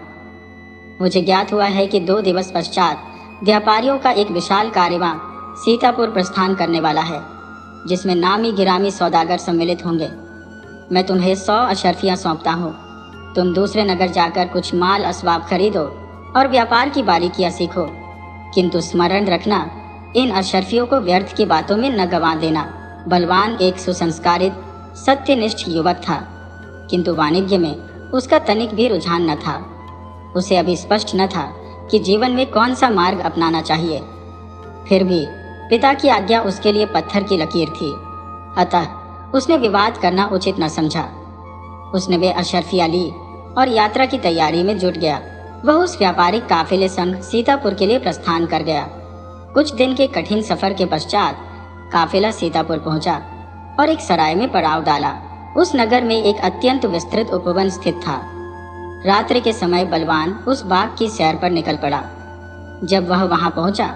मुझे ज्ञात हुआ है कि 2 दिवस पश्चात व्यापारियों का एक विशाल कारवां सीतापुर प्रस्थान करने वाला है, जिसमें नामी गिरामी सौदागर सम्मिलित होंगे। मैं तुम्हें 100 अशर्फियाँ सौंपता हूँ। तुम दूसरे नगर जाकर कुछ माल असबाब खरीदो और व्यापार की बारीकियाँ सीखो, किंतु स्मरण रखना, इन अशर्फियों को व्यर्थ की बातों में न गंवा देना। बलवान एक सुसंस्कारित सत्यनिष्ठ युवक था, किंतु वाणिज्य में उसका तनिक भी रुझान न था। उसे अभी स्पष्ट न था कि जीवन में कौन सा मार्ग अपनाना चाहिए। फिर भी पिता की आज्ञा उसके लिए पत्थर की लकीर थी, अतः उसने विवाद करना उचित न समझा। उसने वे अशर्फियाँ ली और यात्रा की तैयारी में जुट गया। वह उस व्यापारिक काफिले संग सीतापुर के लिए प्रस्थान कर गया। कुछ दिन के कठिन सफर के पश्चात काफिला सीतापुर पहुंचा और एक सराय में पड़ाव डाला। उस नगर में एक अत्यंत विस्तृत उपवन स्थित था। रात्रि के समय बलवान उस बाग की सैर पर निकल पड़ा। जब वह वहां पहुंचा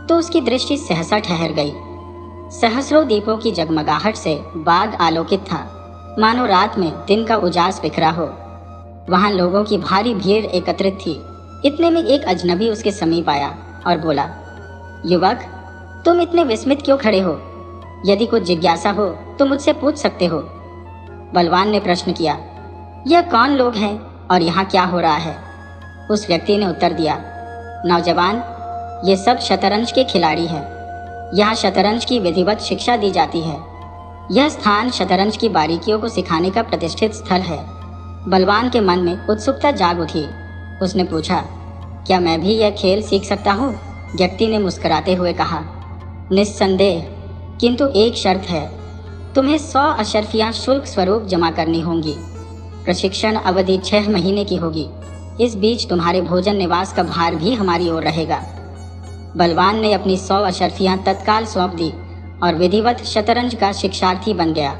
तो उसकी दृष्टि सहसा ठहर गई। सहस्रों दीपों की जगमगाहट से बाग आलोकित था, मानो रात में दिन का उजास बिखरा हो। वहां लोगों की भारी भीड़ एकत्रित थी। इतने में एक अजनबी उसके समीप आया और बोला, युवक, तुम इतने विस्मित क्यों खड़े हो? यदि कुछ जिज्ञासा हो तो मुझसे पूछ सकते हो। बलवान ने प्रश्न किया, यह कौन लोग हैं और यहाँ क्या हो रहा है? उस व्यक्ति ने उत्तर दिया, नौजवान, ये सब शतरंज के खिलाड़ी हैं। यहाँ शतरंज की विधिवत शिक्षा दी जाती है। यह स्थान शतरंज की बारीकियों को सिखाने का प्रतिष्ठित स्थल है। बलवान के मन में उत्सुकता जाग उठी। उसने पूछा, क्या मैं भी यह खेल सीख सकता हूँ? व्यक्ति ने मुस्कुराते हुए कहा, निस्संदेह, किंतु एक शर्त है, तुम्हें 100 अशर्फियाँ शुल्क स्वरूप जमा करनी होंगी। प्रशिक्षण अवधि 6 महीने की होगी। इस बीच तुम्हारे भोजन निवास का भार भी हमारी ओर रहेगा। बलवान ने अपनी 100 अशर्फियाँ तत्काल सौंप दी और विधिवत शतरंज का शिक्षार्थी बन गया।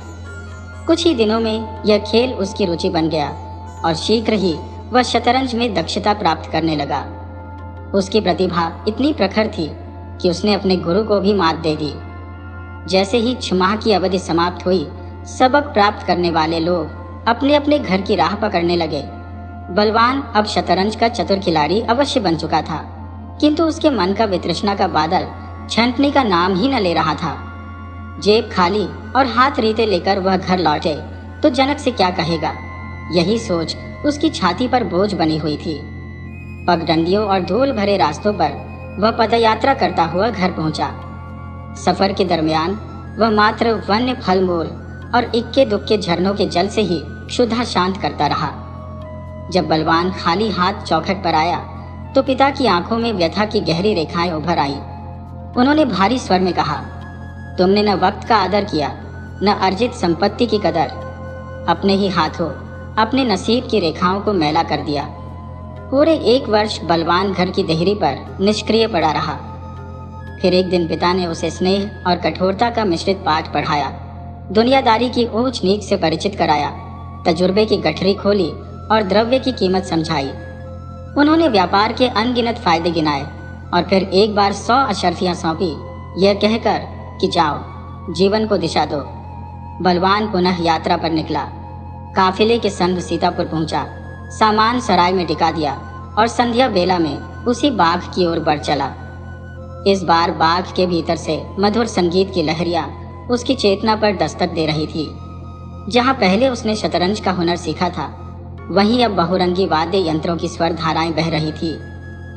कुछ ही दिनों में यह खेल उसकी रुचि बन गया और शीघ्र ही वह शतरंज में दक्षता प्राप्त करने लगा। उसकी प्रतिभा इतनी प्रखर थी कि उसने अपने गुरु को भी मात दे दी। जैसे ही 6 माह की अवधि समाप्त हुई, सबक प्राप्त करने वाले लोग अपने अपने घर की राह पकड़ने लगे। बलवान अब शतरंज का चतुर खिलाड़ी अवश्य बन चुका था, किंतु उसके मन का वितृष्णा का बादल छंटने का नाम ही न ले रहा था। जेब खाली और हाथ रीते लेकर वह घर लौटे तो जनक से क्या कहेगा, यही सोच उसकी छाती पर बोझ बनी हुई थी। पगडंडियों और धूल भरे रास्तों पर वह पदयात्रा करता हुआ घर पहुंचा। सफर के दरमियान वह मात्र वन्य फल मूल और इक्के दुक्के झरनों के जल से ही क्षुधा शांत करता रहा। जब बलवान खाली हाथ चौखट पर आया तो पिता की आंखों में व्यथा की गहरी रेखाएं उभर आईं। उन्होंने भारी स्वर में कहा, तुमने न वक्त का आदर किया, न अर्जित संपत्ति की कदर। अपने ही हाथों अपने नसीब की रेखाओं को मैला कर दिया। पूरे 1 वर्ष बलवान घर की देहरी पर निष्क्रिय पड़ा रहा। फिर एक दिन पिता ने उसे स्नेह और कठोरता का मिश्रित पाठ पढ़ाया, दुनियादारी की ऊंच नीच से परिचित कराया, तजुर्बे की गठरी खोली और द्रव्य की कीमत समझाई। उन्होंने व्यापार के अनगिनत फायदे गिनाए और फिर एक बार 100 अशर्फियाँ सौंपी, यह कहकर कि जाओ, जीवन को दिशा दो। बलवान पुनः यात्रा पर निकला। काफिले के संग सीतापुर पहुंचा, सामान सराय में टिका दिया और संध्या बेला में उसी बाग की ओर बढ़ चला। इस बार बाग के भीतर से मधुर संगीत की लहरियां उसकी चेतना पर दस्तक दे रही थी। जहां पहले उसने शतरंज का हुनर सीखा था, वहीं अब बहुरंगी वाद्य यंत्रों की स्वर धाराएं बह रही थी,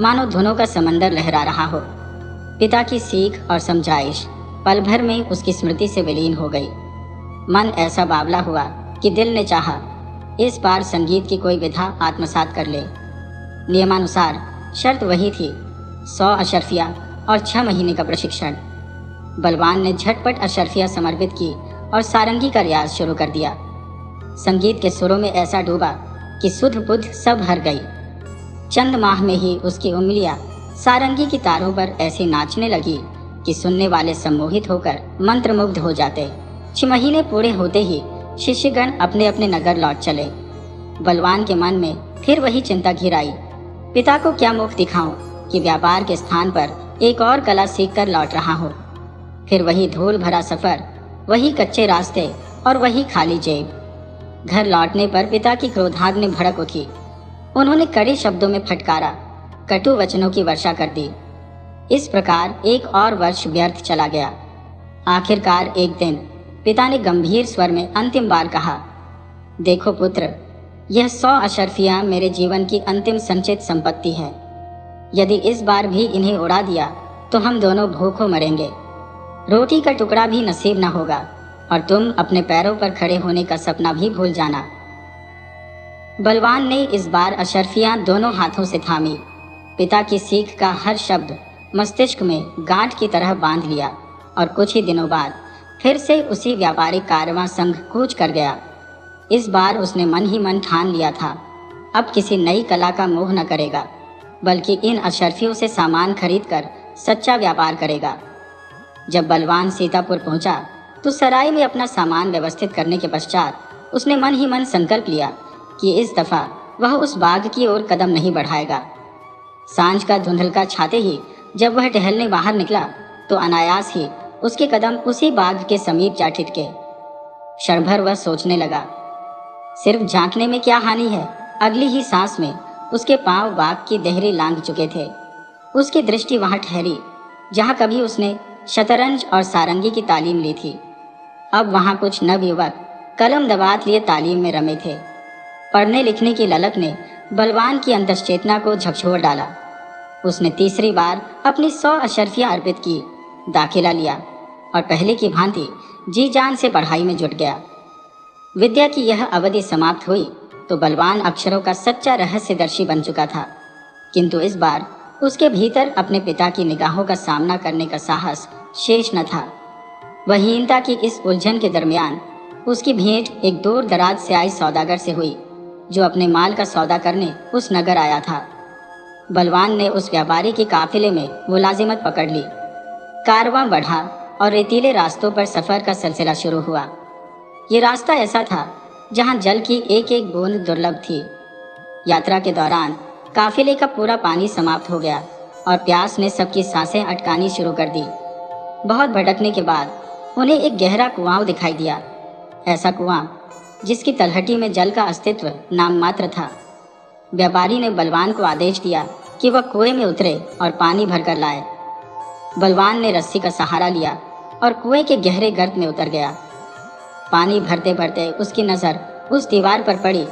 मानो धुनों का समंदर लहरा रहा हो। पिता की सीख और समझाइश पल भर में उसकी स्मृति से विलीन हो गई। मन ऐसा बावला हुआ कि दिल ने चाहा इस बार संगीत की कोई विधा आत्मसात कर ले। नियमानुसार शर्त वही थी, 100 अशर्फिया और 6 महीने का प्रशिक्षण। बलवान ने झटपट अशर्फिया समर्पित की और सारंगी का रियाज शुरू कर दिया। संगीत के सुरों में ऐसा डूबा कि सुध बुध सब हर गई। चंद माह में ही उसकी उंगलियां सारंगी की तारों पर ऐसे नाचने लगी कि सुनने वाले सम्मोहित होकर मंत्रमुग्ध हो जाते। 6 महीने पूरे होते ही शिष्यगण अपने अपने नगर लौट चले। बलवान के मन में फिर वही चिंता घिर आई, पिता को क्या मुख दिखाऊं कि व्यापार के स्थान पर एक और कला सीखकर लौट रहा हूँ। फिर वही धूल भरा सफर, वही कच्चे रास्ते और वही खाली जेब। घर लौटने पर पिता की क्रोधाग्नि भड़क उठी। उन्होंने कड़े शब्दों में फटकारा, कटु वचनों की वर्षा कर दी। इस प्रकार 1 और वर्ष व्यर्थ चला गया। आखिरकार एक दिन पिता ने गंभीर स्वर में अंतिम बार कहा, देखो पुत्र, यह 100 अशर्फियाँ मेरे जीवन की अंतिम संचित संपत्ति है। यदि इस बार भी इन्हें उड़ा दिया तो हम दोनों भूखों मरेंगे। रोटी का टुकड़ा भी नसीब न होगा और तुम अपने पैरों पर खड़े होने का सपना भी भूल जाना। बलवान ने इस बार अशर्फियाँ दोनों हाथों से थामी। पिता की सीख का हर शब्द मस्तिष्क में गांठ की तरह बांध लिया और कुछ ही दिनों बाद फिर से उसी व्यापारिक कारवां संग कूच कर गया। इस बार उसने मन ही मन ठान लिया था, अब किसी नई कला का मोह न करेगा, बल्कि इन अशर्फियों से सामान खरीद कर सच्चा व्यापार करेगा। जब बलवान सीतापुर पहुंचा तो सराय में अपना सामान व्यवस्थित करने के पश्चात उसने मन ही मन संकल्प लिया कि इस दफा वह उस बाग की ओर कदम नहीं बढ़ाएगा। सांझ का धुंधलका छाते ही जब वह टहलने बाहर निकला तो अनायास ही उसके कदम उसी बाघ के समीप जा ठिठके। क्षण भर वह सोचने लगा, सिर्फ झांकने में क्या हानि है। अगली ही सांस में उसके पांव बाघ की देहरी लांघ चुके थे। उसकी दृष्टि वहां ठहरी जहां कभी उसने शतरंज और सारंगी की तालीम ली थी। अब वहां कुछ नवयुवक कलम दबात लिए तालीम में रमे थे। पढ़ने लिखने की ललक ने बलवान की अंतश्चेतना को झकझोर डाला। उसने तीसरी बार अपनी 100 अशर्फियां अर्पित की, दाखिला लिया और पहले की भांति जी जान से पढ़ाई में जुट गया। विद्या की यह अवधि समाप्त हुई तो बलवान अक्षरों का सच्चा रहस्यदर्शी बन चुका था, किंतु इस बार उसके भीतर अपने पिता की निगाहों का सामना करने का साहस शेष न था। वहीनता की इस उलझन के दरमियान उसकी भेंट एक दूर दराज से आए सौदागर से हुई, जो अपने माल का सौदा करने उस नगर आया था। बलवान ने उस व्यापारी के काफिले में मुलाजिमत पकड़ ली। कारवां बढ़ा और रेतीले रास्तों पर सफर का सिलसिला शुरू हुआ। ये रास्ता ऐसा था जहां जल की एक एक बूंद दुर्लभ थी। यात्रा के दौरान काफिले का पूरा पानी समाप्त हो गया और प्यास ने सबकी सांसें अटकानी शुरू कर दी। बहुत भटकने के बाद उन्हें एक गहरा कुआं दिखाई दिया, ऐसा कुआं जिसकी तलहटी में जल का अस्तित्व नाम मात्र था। व्यापारी ने बलवान को आदेश दिया कि वह कुएं में उतरे और पानी भरकर लाए। बलवान ने रस्सी का सहारा लिया और कुएं के गहरे गर्त में उतर गया। पानी भरते भरते उसकी नज़र उस दीवार पर पड़ी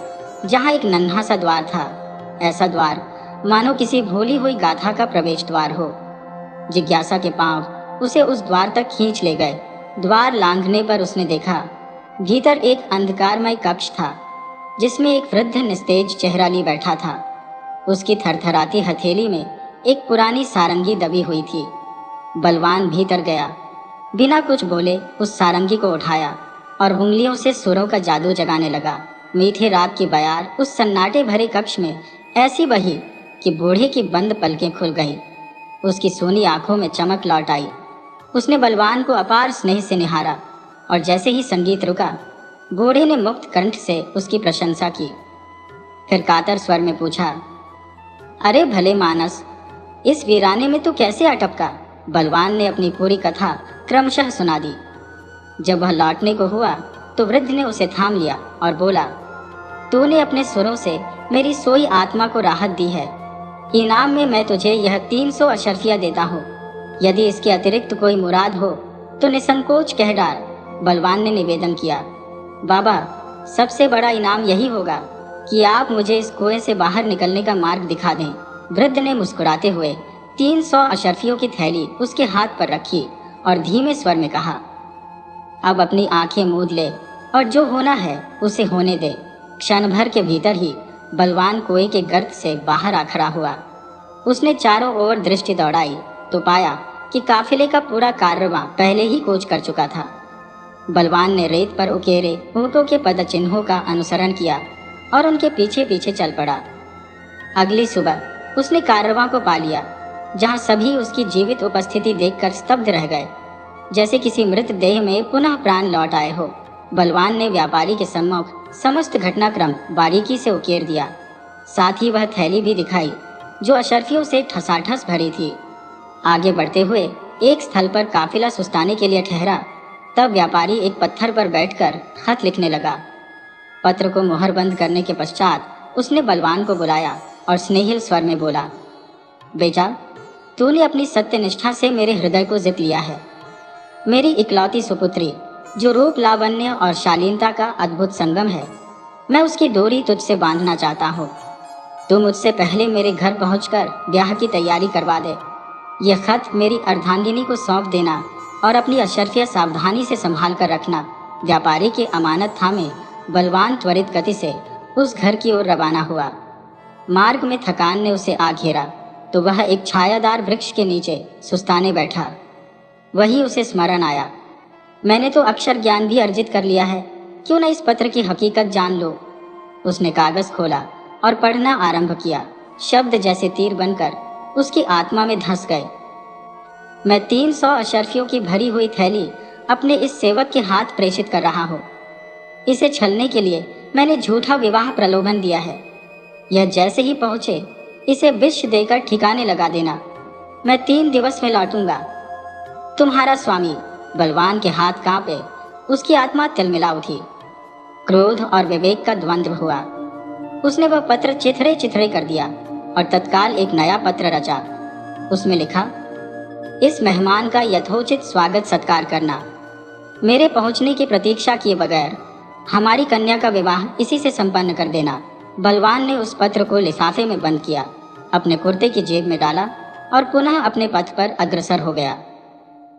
जहां एक नन्हा सा द्वार था। ऐसा द्वार मानो किसी भूली हुई गाथा का प्रवेश द्वार हो। जिज्ञासा के पांव उसे उस द्वार तक खींच ले गए। द्वार लांघने पर उसने देखा भीतर एक अंधकारमय कक्ष था, जिसमें एक वृद्ध निस्तेज चेहरा लिए बैठा था। उसकी थरथराती हथेली में एक पुरानी सारंगी दबी हुई थी। बलवान भीतर गया, बिना कुछ बोले उस सारंगी को उठाया और उंगलियों से सुरों का जादू जगाने लगा। मीठे रात की बयार उस सन्नाटे भरे कक्ष में ऐसी बही कि बूढ़े की बंद पलकें खुल गई। उसकी सोनी आंखों में चमक लौट आई। उसने बलवान को अपार स्नेह से निहारा और जैसे ही संगीत रुका, बूढ़े ने मुक्त कंठ से उसकी प्रशंसा की। फिर कातर स्वर में पूछा, अरे भले मानस, इस वीराने में तू कैसे अटपका? बलवान ने अपनी पूरी कथा क्रमशः सुना दी। जब वह लौटने को हुआ तो वृद्ध ने उसे थाम लिया और बोला, तूने अपने सुरों से मेरी सोई आत्मा को राहत दी है। इनाम में मैं तुझे यह 300 अशर्फिया देता हूँ। यदि इसके अतिरिक्त कोई मुराद हो तो निसंकोच कह डाल। बलवान ने निवेदन किया, बाबा, सबसे बड़ा इनाम यही होगा कि आप मुझे इस कुएं से बाहर निकलने का मार्ग दिखा दें। वृद्ध ने मुस्कुराते हुए 300 अशर्फियों की थैली उसके हाथ पर रखी और धीमे स्वर में कहा, अब अपनी आंखें मूंद ले और जो होना है उसे होने दे। क्षण भर के भीतर ही बलवान कुएं के गर्त से बाहर आ खड़ा हुआ। उसने चारों ओर दृष्टि दौड़ाई तो पाया कि काफिले का पूरा कारवां पहले ही कूच कर चुका था। बलवान ने रेत पर उकेरे ऊंटों के पदचिन्हों का अनुसरण किया और उनके पीछे पीछे चल पड़ा। अगली सुबह उसने कारवां को पा लिया, जहां सभी उसकी जीवित उपस्थिति देखकर स्तब्ध रह गए, जैसे किसी मृत देह में पुनः प्राण लौट आए हो। बलवान ने व्यापारी के सम्मुख समस्त घटनाक्रम बारीकी से उकेर दिया। साथ ही वह थैली भी दिखाई जो अशर्फियों से ठसाठस भरी थी। आगे बढ़ते हुए एक स्थल पर काफिला सुस्ताने के लिए ठहरा। तब व्यापारी एक पत्थर पर बैठकर खत लिखने लगा। पत्र को मुहर बंद करने के पश्चात उसने बलवान को बुलाया और स्नेहिल स्वर में बोला, बेटा, तूने अपनी सत्यनिष्ठा से मेरे हृदय को जीत लिया है। मेरी इकलौती सुपुत्री, जो रूप लावण्य और शालीनता का अद्भुत संगम है, मैं उसकी डोरी तुझसे बांधना चाहता हूँ। तू मुझसे पहले मेरे घर पहुंचकर ब्याह की तैयारी करवा दे। यह खत मेरी अर्धांगिनी को सौंप देना और अपनी अशर्फिया सावधानी से संभाल कर रखना। व्यापारी की अमानत थामे बलवान त्वरित गति से उस घर की ओर रवाना हुआ। मार्ग में थकान ने उसे आ घेरा तो वह एक छायादार वृक्ष के नीचे सुस्ताने बैठा। वही उसे स्मरण आया, मैंने तो अक्षर ज्ञान भी अर्जित कर लिया है, क्यों न इस पत्र की हकीकत जान लो। उसने कागज खोला और पढ़ना आरंभ किया। शब्द जैसे तीर बनकर उसकी आत्मा में धंस गए। मैं 300 अशर्फियों की भरी हुई थैली अपने इस सेवक के हाथ प्रेषित कर रहा हूँ। इसे छलने के लिए मैंने झूठा विवाह प्रलोभन दिया है। यह जैसे ही पहुंचे इसे विष देकर ठिकाने लगा देना। मैं 3 दिवस में लौटूंगा। तुम्हारा स्वामी बलवान के हाथ कांपे, उसकी आत्मा तिलमिला उठी। क्रोध और विवेक का द्वंद्व हुआ। उसने वह पत्र चिथड़े चिथड़े कर दिया और तत्काल एक नया पत्र रचा। उसमें लिखा, इस मेहमान का यथोचित स्वागत सत्कार करना। मेरे पहुंचने की प्रतीक्षा किए बगैर हमारी कन्या का विवाह इसी से संपन्न कर देना। बलवान ने उस पत्र को लिफाफे में बंद किया, अपने कुर्ते की जेब में डाला और पुनः अपने पथ पर अग्रसर हो गया।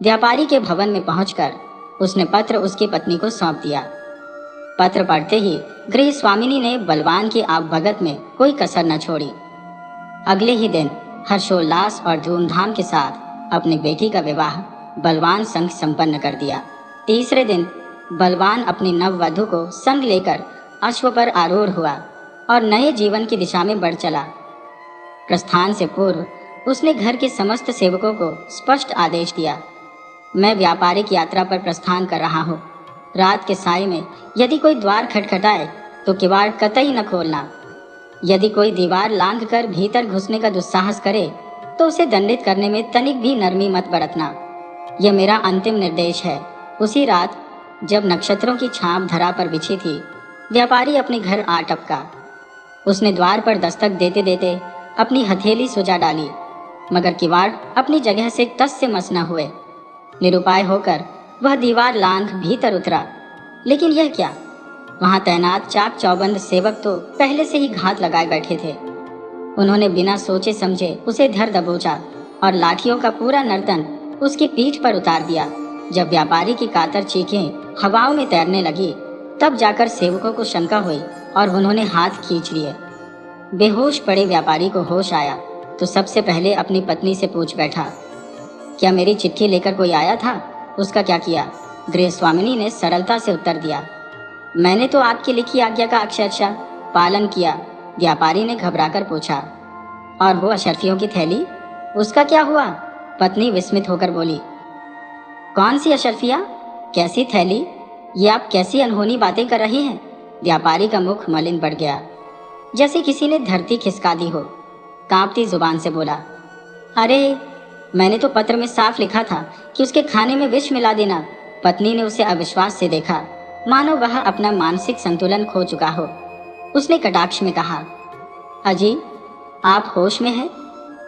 व्यापारी के भवन में पहुंचकर उसने पत्र उसकी पत्नी को सौंप दिया। पत्र पढ़ते ही गृह स्वामिनी ने बलवान की आवभगत में कोई कसर न छोड़ी। अगले ही दिन हर्षोल्लास और धूमधाम के साथ अपनी बेटी का विवाह बलवान संग संपन्न कर दिया। तीसरे दिन बलवान अपनी नववधू को संग लेकर अश्व पर आरूढ़ हुआ और नए जीवन की दिशा में बढ़ चला। प्रस्थान से पूर्व उसने घर के समस्त सेवकों को स्पष्ट आदेश दिया, मैं व्यापारिक यात्रा पर प्रस्थान कर रहा हूँ। रात के साय में यदि कोई द्वार खटखटाए तो किवाड़ कतई न खोलना। यदि कोई दीवार लांघ कर भीतर घुसने का दुस्साहस करे तो उसे दंडित करने में तनिक भी नरमी मत बरतना। यह मेरा अंतिम निर्देश है। उसी रात जब नक्षत्रों की छाप धरा पर बिछी थी, व्यापारी अपने घर आ टपका। उसने द्वार पर दस्तक देते देते अपनी हथेली सुजा डाली, मगर किवाड़ अपनी जगह से टस से मस न हुए। निरुपाय होकर वह दीवार लांघ भीतर उतरा, लेकिन यह क्या, वहां तैनात चाक चौबंद सेवक तो पहले से ही घात लगाए बैठे थे। उन्होंने बिना सोचे समझे उसे धर दबोचा और लाठियों का पूरा नर्तन उसकी पीठ पर उतार दिया। जब व्यापारी की कातर चीखें हवाओं में तैरने लगी, तब जाकर सेवकों को शंका हुई और उन्होंने हाथ खींच लिए। बेहोश पड़े व्यापारी को होश आया तो सबसे पहले अपनी पत्नी से पूछ बैठा, क्या मेरी चिट्ठी लेकर कोई आया था? उसका क्या किया? गृह स्वामिनी ने सरलता से उत्तर दिया, मैंने तो आपकी लिखी आज्ञा का अक्षरशः पालन किया। व्यापारी ने घबराकर पूछा, और वो अशर्फियों की थैली, उसका क्या हुआ? पत्नी विस्मित होकर बोली, कौन सी अशर्फिया? कैसी थैली? ये आप कैसी अनहोनी बातें कर रही हैं? व्यापारी का मुख मलिन पड़ गया, जैसे किसी ने धरती खिसका दी हो। कांपती जुबान से बोला, अरे मैंने तो पत्र में साफ लिखा था कि उसके खाने में विष मिला देना। पत्नी ने उसे अविश्वास से देखा, मानो वह अपना मानसिक संतुलन खो चुका हो। उसने कटाक्ष में कहा, अजी आप होश में हैं?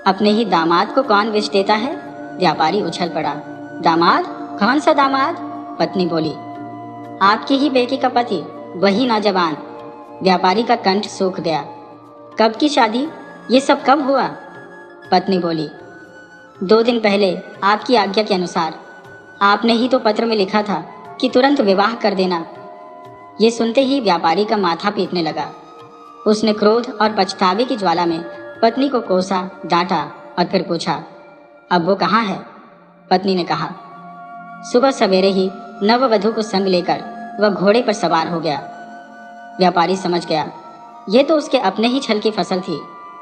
अपने ही दामाद को कौन विष देता है? व्यापारी उछल पड़ा, दामाद? कौन सा दामाद? पत्नी बोली, आपकी ही बेटी का पति, वही नौजवान। व्यापारी का कंठ सूख गया। कब की शादी? ये सब कब हुआ? पत्नी बोली, 2 दिन पहले आपकी आज्ञा के अनुसार। आपने ही तो पत्र में लिखा था कि तुरंत विवाह कर देना। ये सुनते ही व्यापारी का माथा पीटने लगा। उसने क्रोध और पछतावे की ज्वाला में पत्नी को कोसा, डांटा और फिर पूछा, अब वो कहाँ है? पत्नी ने कहा, सुबह सवेरे ही नववधू को संग लेकर वह घोड़े पर सवार हो गया। व्यापारी समझ गया, ये तो उसके अपने ही छल की फसल थी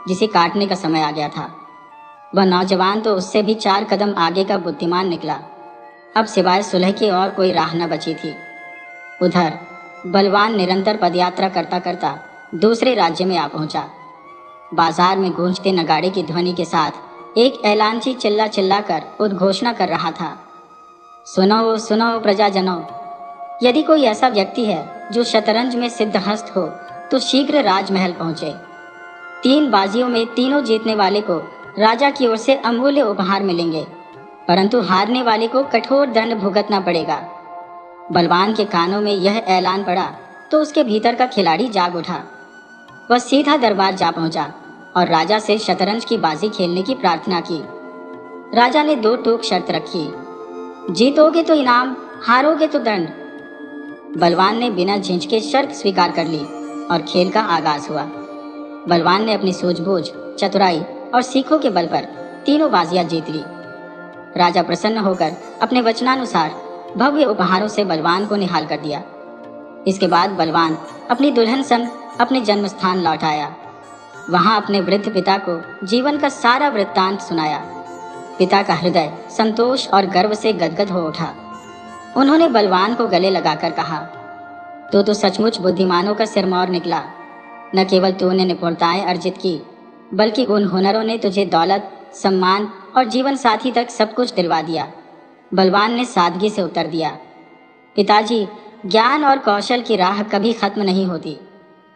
जिसे काटने का समय आ गया था। वह नौजवान तो उससे भी 4 कदम आगे का बुद्धिमान निकला। अब सिवाय सुलह की और कोई राह न बची थी। उधर बलवान निरंतर पदयात्रा करता करता दूसरे राज्य में आ पहुंचा। बाजार में गूंजते नगाड़े की ध्वनि के साथ एक ऐलानची चिल्ला चिल्ला कर उद्घोषणा कर रहा था, सुनो सुनो प्रजाजनों, यदि कोई ऐसा व्यक्ति है जो शतरंज में सिद्धहस्त हो तो शीघ्र राजमहल पहुंचे। 3 बाजियों में तीनों जीतने वाले को राजा की ओर से अमूल्य उपहार मिलेंगे, परंतु हारने वाले को कठोर दंड भुगतना पड़ेगा। बलवान के कानों में यह ऐलान पड़ा तो उसके भीतर का खिलाड़ी जाग उठा। वह सीधा दरबार जा पहुंचा और राजा से शतरंज की बाजी खेलने की प्रार्थना की। राजा ने 2 टूक शर्त रखी, जीतोगे तो इनाम, हारोगे तो दंड। बलवान ने बिना झिझके शर्त स्वीकार कर ली और खेल का आगाज हुआ। बलवान ने अपनी सूझबूझ, चतुराई और सीखों के बल पर तीनों बाजियां जीत ली। राजा प्रसन्न होकर अपने वचनानुसार भव्य उपहारों से बलवान को निहाल कर दिया। इसके बाद बलवान अपनी दुल्हन संग अपने जन्म स्थान लौट आया। वहां अपने वृद्ध पिता को जीवन का सारा वृत्तांत सुनाया। पिता का हृदय संतोष और गर्व से गदगद हो उठा। उन्होंने बलवान को गले लगाकर कहा, तू तो सचमुच बुद्धिमानों का सिरमौर निकला। न केवल तूने निपुणताएं अर्जित की, बल्कि उन हुनरों ने तुझे दौलत, सम्मान और जीवन साथी तक सब कुछ दिलवा दिया। बलवान ने सादगी से उत्तर दिया, पिताजी, ज्ञान और कौशल की राह कभी खत्म नहीं होती।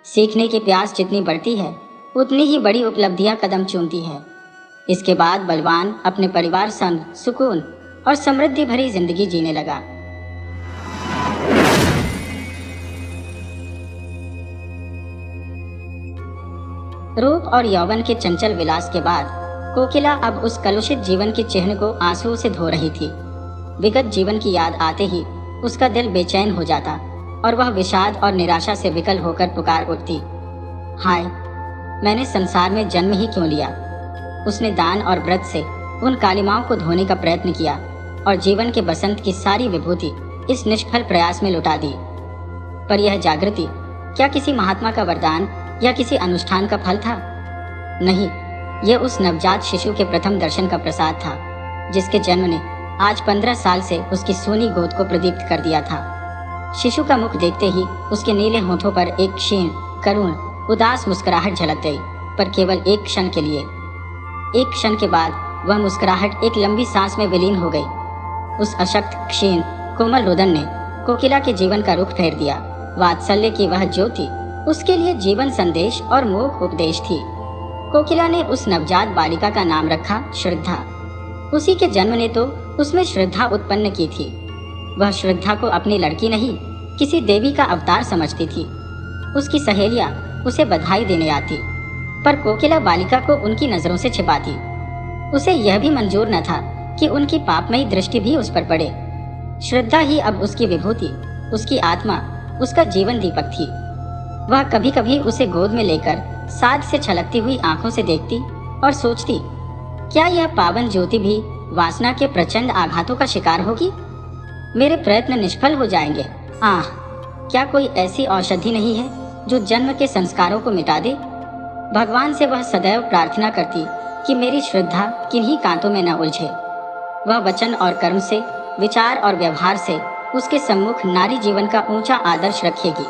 सीखने की प्यास जितनी बढ़ती है उतनी ही बड़ी उपलब्धियां कदम चूमती है। इसके बाद बलवान अपने परिवार संग सुकून और समृद्धि भरी जिंदगी जीने लगा। रूप और यौवन के चंचल विलास के बाद कोकिला अब उस कलुषित जीवन के चिन्ह को आंसुओं से धो रही थी। विगत जीवन की याद आते ही उसका दिल बेचैन हो जाता और वह विषाद और निराशा से विकल होकर पुकार उठती, हाय, मैंने संसार में जन्म ही क्यों लिया। उसने दान और व्रत से उन कालिमाओं को धोने का प्रयत्न किया और जीवन के बसंत की सारी विभूति इस निष्फल प्रयास में लुटा दी। पर यह जागृति क्या किसी महात्मा का वरदान या किसी अनुष्ठान का फल था? नहीं, यह उस नवजात शिशु के प्रथम दर्शन का प्रसाद था, जिसके जन्म ने आज 15 साल से उसकी सोनी गोद को प्रदीप्त कर दिया था। शिशु का मुख देखते ही उसके नीले होठों पर एक क्षीण, करुण, उदास मुस्कुराहट झलक गई, पर केवल एक क्षण के लिए। एक क्षण के बाद वह मुस्कुराहट एक लंबी सांस में विलीन हो गई। उस अशक्त, क्षीण, कोमल रुदन ने कोकिला के जीवन का रुख फेर दिया। वात्सल्य की वह ज्योति उसके लिए जीवन संदेश और मोक्ष उपदेश थी। कोकिला ने उस नवजात बालिका का नाम रखा श्रद्धा। उसी के जन्म ने तो उसमें श्रद्धा उत्पन्न की थी। वह श्रद्धा को अपनी लड़की नहीं, किसी देवी का अवतार समझती थी। उसकी सहेलियां उसे बधाई देने आती, पर कोकिला बालिका को उनकी नजरों से छिपाती। उसे यह भी मंजूर न था कि उनकी पापमयी दृष्टि भी उस पर पड़े। श्रद्धा ही अब उसकी विभूति, उसकी आत्मा, उसका जीवन दीपक थी। वह कभी कभी उसे गोद में लेकर साथ से छलकती हुई आंखों से देखती और सोचती, क्या यह पावन ज्योति भी वासना के प्रचंड आघातों का शिकार होगी? मेरे प्रयत्न निष्फल हो जाएंगे। आह, क्या कोई ऐसी औषधि नहीं है जो जन्म के संस्कारों को मिटा दे? भगवान से वह सदैव प्रार्थना करती कि मेरी श्रद्धा किन्हीं कांटों में न उलझे। वह वचन और कर्म से, विचार और व्यवहार से उसके सम्मुख नारी जीवन का ऊंचा आदर्श रखेगी।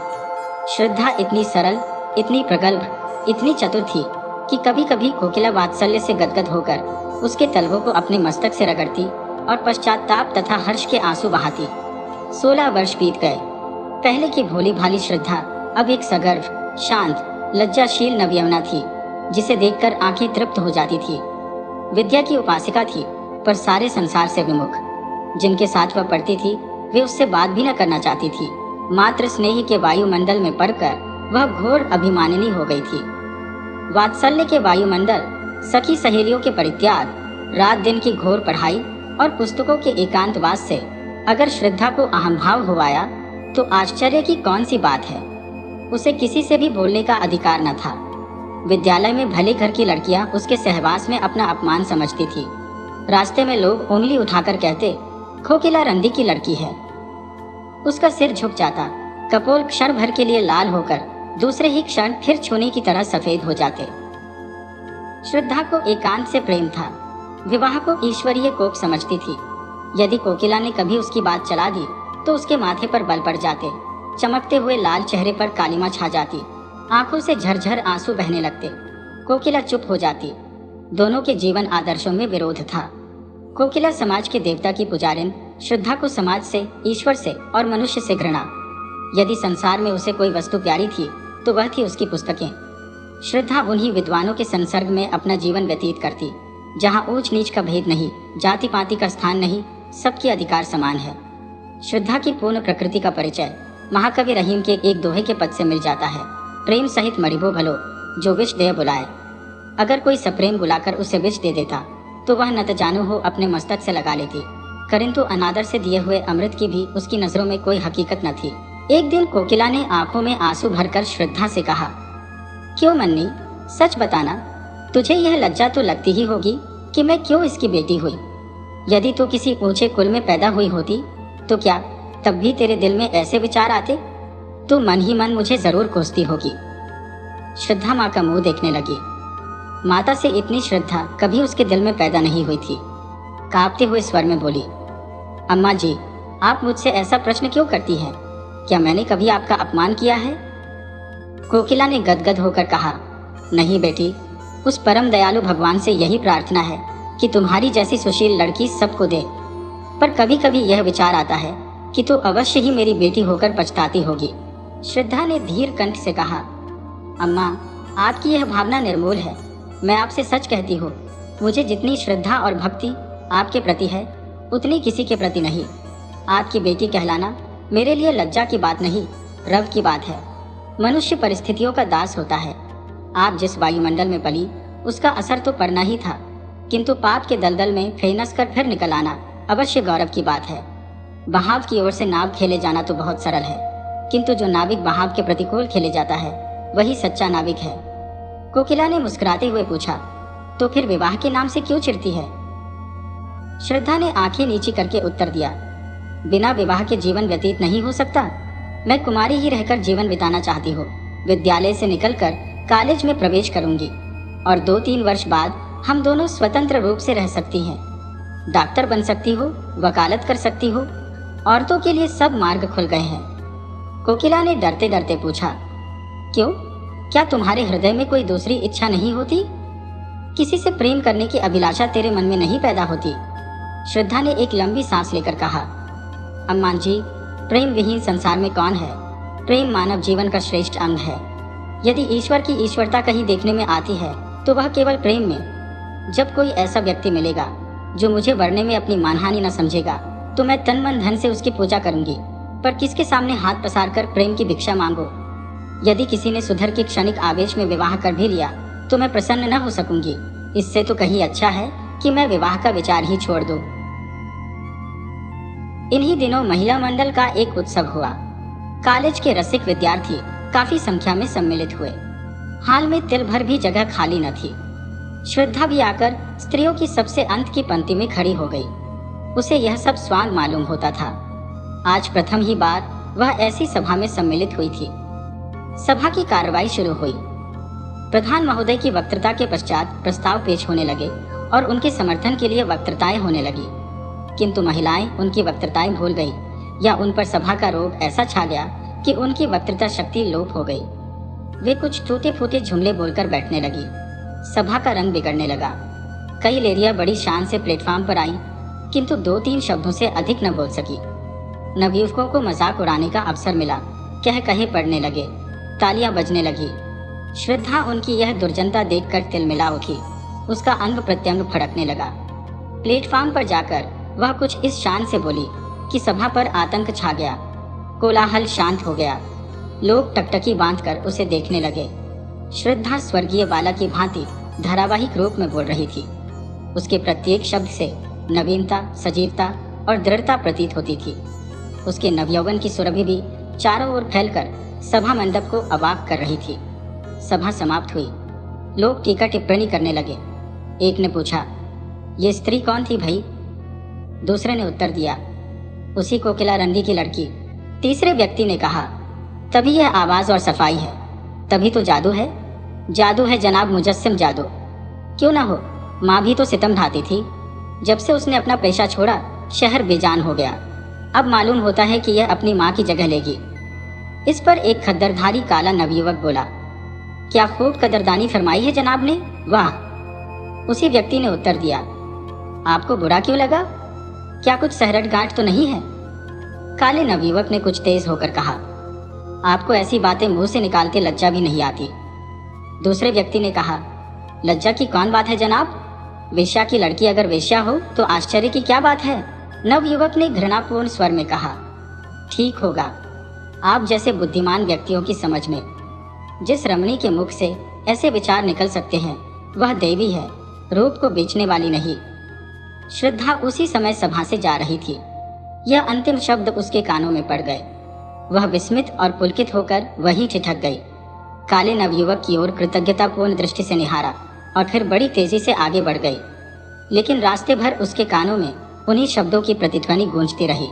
श्रद्धा इतनी सरल, इतनी प्रगल्भ, इतनी चतुर थी कि कभी कभी कोकिला वात्सल्य से गदगद होकर उसके तलवों को अपने मस्तक से रगड़ती और पश्चाताप तथा हर्ष के आंसू बहाती। 16 वर्ष बीत गए। पहले की भोली भाली श्रद्धा अब एक सगर्भ, शांत, लज्जाशील नवयवना थी, जिसे देखकर आंखें तृप्त हो जाती थी। विद्या की उपासिका थी, पर सारे संसार से विमुख। जिनके साथ वह पढ़ती थी वे उससे बात भी न करना चाहती थी। मात्र स्नेह के वायुमंडल में पड़कर वह घोर अभिमानिनी हो गई थी। वात्सल्य के वायुमंडल, सखी सहेलियों के परित्याग, रात दिन की घोर पढ़ाई और पुस्तकों के एकांतवास से अगर श्रद्धा को अहंभाव हो आया तो आश्चर्य की कौन सी बात है। उसे किसी से भी बोलने का अधिकार न था। विद्यालय में भले घर की लड़कियां उसके सहवास में अपना अपमान समझती थी। रास्ते में लोग उंगली उठाकर कहते, कोकिला रंदी की लड़की है। उसका सिर झुक जाता, कपोल क्षण भर के लिए लाल होकर दूसरे ही क्षण फिर छूने की तरह सफेद हो जाते। श्रद्धा को एकांत से प्रेम था। विवाह को ईश्वरीय कोप समझती थी। यदि कोकिला ने कभी उसकी बात चला दी तो उसके माथे पर बल पड़ जाते। चमकते हुए लाल चेहरे पर कालिमा छा जाती, आंखों से झरझर आंसू बहने लगते। कोकिला चुप हो जाती। दोनों के जीवन आदर्शों में विरोध था। कोकिला समाज के देवता की पुजारिन, श्रद्धा को समाज से, ईश्वर से और मनुष्य से घृणा। यदि संसार में उसे कोई वस्तु प्यारी थी तो वह थी उसकी पुस्तकें। श्रद्धा उन्हीं विद्वानों के संसर्ग में अपना जीवन व्यतीत करती, जहाँ ऊंच नीच का भेद नहीं, जाति पाति का स्थान नहीं, सबके अधिकार समान है। श्रद्धा की पूर्ण प्रकृति का परिचय महाकवि रहीम के एक दोहे के पद से मिल जाता है, प्रेम सहित मरिबो भलो जो विष दे बुलाए। अगर कोई सप्रेम बुलाकर उसे विष दे देता तो वह न जानू हो अपने मस्तक से लगा लेती, किंतु अनादर से दिए हुए अमृत की भी उसकी नजरों में कोई हकीकत न थी। एक दिन कोकिला ने आंखों में आंसू भरकर श्रद्धा से कहा, क्यों मन्नी, सच बताना, तुझे यह लज्जा तो लगती ही होगी कि मैं क्यों इसकी बेटी हुई। यदि तू किसी ऊंचे कुल में पैदा हुई होती तो क्या तब भी तेरे दिल में ऐसे विचार आते? तू मन ही मन मुझे जरूर कोसती होगी। श्रद्धा माँ का मुंह देखने लगी। माता से इतनी श्रद्धा कभी उसके दिल में पैदा नहीं हुई थी। कांपते हुए स्वर में बोली, अम्मा जी, आप मुझसे ऐसा प्रश्न क्यों करती हैं? क्या मैंने कभी आपका अपमान किया है? कोकिला ने गदगद होकर कहा, नहीं बेटी, उस परम दयालु भगवान से यही प्रार्थना है कि तुम्हारी जैसी सुशील लड़की सबको दे। पर कभी कभी यह विचार आता है कि तू अवश्य ही मेरी बेटी होकर पछताती होगी। श्रद्धा ने धीर कंठ से कहा, अम्मा, आपकी यह भावना निर्मूल है। मैं आपसे सच कहती हूँ, मुझे जितनी श्रद्धा और भक्ति आपके प्रति है, उतनी किसी के प्रति नहीं। आपकी बेटी कहलाना मेरे लिए लज्जा की बात नहीं, रव की बात है। मनुष्य परिस्थितियों का दास होता है। आप जिस वायुमंडल में पली, उसका असर तो पड़ना ही था, किंतु पाप के दलदल में फेनस कर फिर निकल आना अवश्य गौरव की बात है। बहाव की ओर से नाव खेले जाना तो बहुत सरल है, किंतु जो नाविक बहाव के प्रतिकूल खेले जाता है, वही सच्चा नाविक है। कोकिला ने मुस्कुराते हुए पूछा, तो फिर विवाह के नाम से क्यों चिढ़ती है? श्रद्धा ने आंखें नीची करके उत्तर दिया, बिना विवाह के जीवन व्यतीत नहीं हो सकता। मैं कुमारी ही रहकर जीवन बिताना चाहती हूँ। विद्यालय से निकलकर कॉलेज में प्रवेश करूंगी और 2-3 वर्ष बाद हम दोनों स्वतंत्र रूप से रह सकती हैं। डॉक्टर बन सकती हो, वकालत कर सकती हो, औरतों के लिए सब मार्ग खुल गए हैं। कोकिला ने डरते डरते पूछा, क्यों? क्या तुम्हारे हृदय में कोई दूसरी इच्छा नहीं होती? किसी से प्रेम करने की अभिलाषा तेरे मन में नहीं पैदा होती? श्रद्धा ने एक लंबी सांस लेकर कहा, अम्मा जी, प्रेम विहीन संसार में कौन है? प्रेम मानव जीवन का श्रेष्ठ अंग है। यदि ईश्वर की ईश्वरता कहीं देखने में आती है तो वह केवल प्रेम में। जब कोई ऐसा व्यक्ति मिलेगा जो मुझे वरने में अपनी मानहानि न समझेगा, तो मैं तन मन धन से उसकी पूजा करूंगी, पर किसके सामने हाथ पसार कर प्रेम की भिक्षा मांगो? यदि किसी ने सुधर के क्षणिक आवेश में विवाह कर भी लिया तो मैं प्रसन्न न हो सकूंगी। इससे तो कहीं अच्छा है कि मैं विवाह का विचार ही छोड़ दूं। इन्हीं दिनों महिला मंडल का एक उत्सव हुआ। कॉलेज के रसिक विद्यार्थी काफी संख्या में सम्मिलित हुए। हाल में तिल भर भी जगह खाली न थी। श्रद्धा भी आकर स्त्रियों की सबसे अंत की पंक्ति में खड़ी हो गई। उसे यह सब स्वांग मालूम होता था। आज प्रथम ही बार वह ऐसी सभा में सम्मिलित हुई थी। सभा की कार्रवाई शुरू हुई। प्रधान महोदय की वक्तृता के पश्चात प्रस्ताव पेश होने लगे और उनके समर्थन के लिए वक्तृताएं होने लगी, किंतु महिलाएं उनकी वक्तृताएं भूल गई, या उन पर सभा का रोग ऐसा छा गया कि उनकी वक्तृता शक्ति लोप हो गई। वे कुछ टूटे फूटे जुमले बोलकर बैठने लगी। सभा का रंग बिगड़ने लगा। कई लेरिया बड़ी शान से प्लेटफॉर्म पर आई, किंतु 2-3 शब्दों से अधिक न बोल सकी। नवयुवकों को मजाक उड़ाने का अवसर मिला। कह कहे पड़ने लगे, तालियां बजने लगी। श्रद्धा उनकी यह दुर्जनता देखकर तिलमिला उठी। उसका अंग प्रत्यंग फड़कने लगा। प्लेटफॉर्म पर जाकर वह कुछ इस शान से बोली कि सभा पर आतंक छा गया। कोलाहल शांत हो गया। लोग टकटकी बांधकर उसे देखने लगे। श्रद्धा स्वर्गीय बाला की भांति धारावाहिक रूप में बोल रही थी। उसके प्रत्येक शब्द से नवीनता, सजीवता और दृढ़ता प्रतीत होती थी। उसके नवयौवन की सुरभि भी चारों ओर फैलकर सभा मंडप को अवाक कर रही थी। सभा समाप्त हुई। लोग टीका टिप्पणी करने लगे। एक ने पूछा, ये स्त्री कौन थी भाई? दूसरे ने उत्तर दिया, उसी कोकिला रंडी की लड़की। तीसरे व्यक्ति ने कहा, तभी यह आवाज और सफाई है, तभी तो जादू है। जादू है जनाब, मुजस्सिम जादू। क्यों ना हो, माँ भी तो सितम ढाती थी। जब से उसने अपना पेशा छोड़ा, शहर बेजान हो गया। अब मालूम होता है कि यह अपनी माँ की जगह लेगी। इस पर एक खद्दरधारी काला नवयुवक बोला, क्या खूब कदरदानी फरमाई है जनाब ने, वाह। उसी व्यक्ति ने उत्तर दिया, आपको बुरा क्यों लगा? क्या कुछ सहरट गांठ तो नहीं है? काले नवयुवक ने कुछ तेज होकर कहा, आपको ऐसी बातें मुंह से निकालते लज्जा भी नहीं आती। दूसरे व्यक्ति ने कहा, लज्जा की कौन बात है जनाब? वेश्या की लड़की अगर वेश्या हो तो आश्चर्य की क्या बात है? नवयुवक ने घृणापूर्ण स्वर में कहा, ठीक होगा। आप जैसे बुद्धिमान व्यक्तियों की समझ में जिस रमणी के मुख से ऐसे विचार निकल सकते हैं, वह देवी है, रूप को बेचने वाली नहीं। श्रद्धा उसी समय सभा से जा रही थी। यह अंतिम शब्द उसके कानों में पड़ गए। वह विस्मित और पुलकित होकर वहीं ठिठक गई। काले नवयुवक की ओर कृतज्ञतापूर्ण दृष्टि से निहारा और फिर बड़ी तेजी से आगे बढ़ गई। लेकिन रास्ते भर उसके कानों में उन्हीं शब्दों की प्रतिध्वनि गूंजती रही।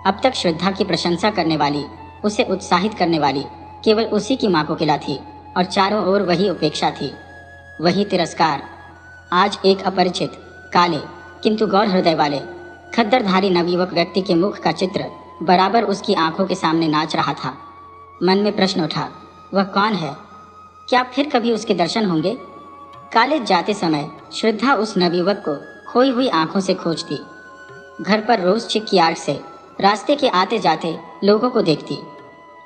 अब तक श्रद्धा की प्रशंसा करने वाली, उसे उत्साहित करने वाली केवल उसी की माँ कोकिला थी, और चारों ओर वही उपेक्षा थी, वही तिरस्कार। आज एक अपरिचित, काले किंतु गौर हृदय वाले, खद्दरधारी नवयुवक व्यक्ति के मुख का चित्र बराबर उसकी आंखों के सामने नाच रहा था। मन में प्रश्न उठा, वह कौन है? क्या फिर कभी उसके दर्शन होंगे? कॉलेज जाते समय श्रद्धा उस नवयुवक को खोई हुई आंखों से खोजती। घर पर रोज चिक्की से रास्ते के आते जाते लोगों को देखती,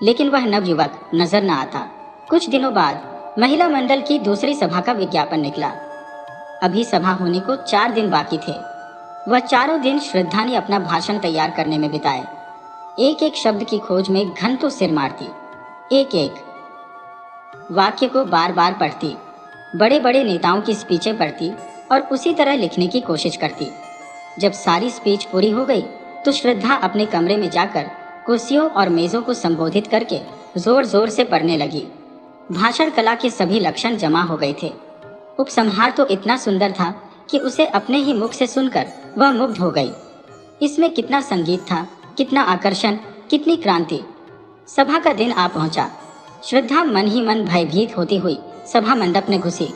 लेकिन वह नवयुवक नजर न आता। कुछ दिनों बाद महिला मंडल की दूसरी सभा का विज्ञापन निकला। अभी सभा होने को 4 दिन बाकी थे। वह चारों दिन श्रद्धा ने अपना भाषण तैयार करने में बिताए। एक एक शब्द की खोज में घंटों सिर मारती, एक एक वाक्य को बार बार पढ़ती, बड़े बड़े नेताओं की स्पीचें पढ़ती और उसी तरह लिखने की कोशिश करती। जब सारी स्पीच पूरी हो गई तो श्रद्धा अपने कमरे में जाकर कुर्सियों और मेजों को संबोधित करके जोर जोर से पढ़ने लगी। भाषण कला के सभी लक्षण जमा हो गए थे। उपसंहार तो इतना सुंदर था कि उसे अपने ही मुख से सुनकर वह मुग्ध हो गई। इसमें कितना संगीत था, कितना आकर्षण, कितनी क्रांति। सभा का दिन आ पहुंचा। श्रद्धा मन ही मन भयभीत होती हुई सभा मंडप में घुसी।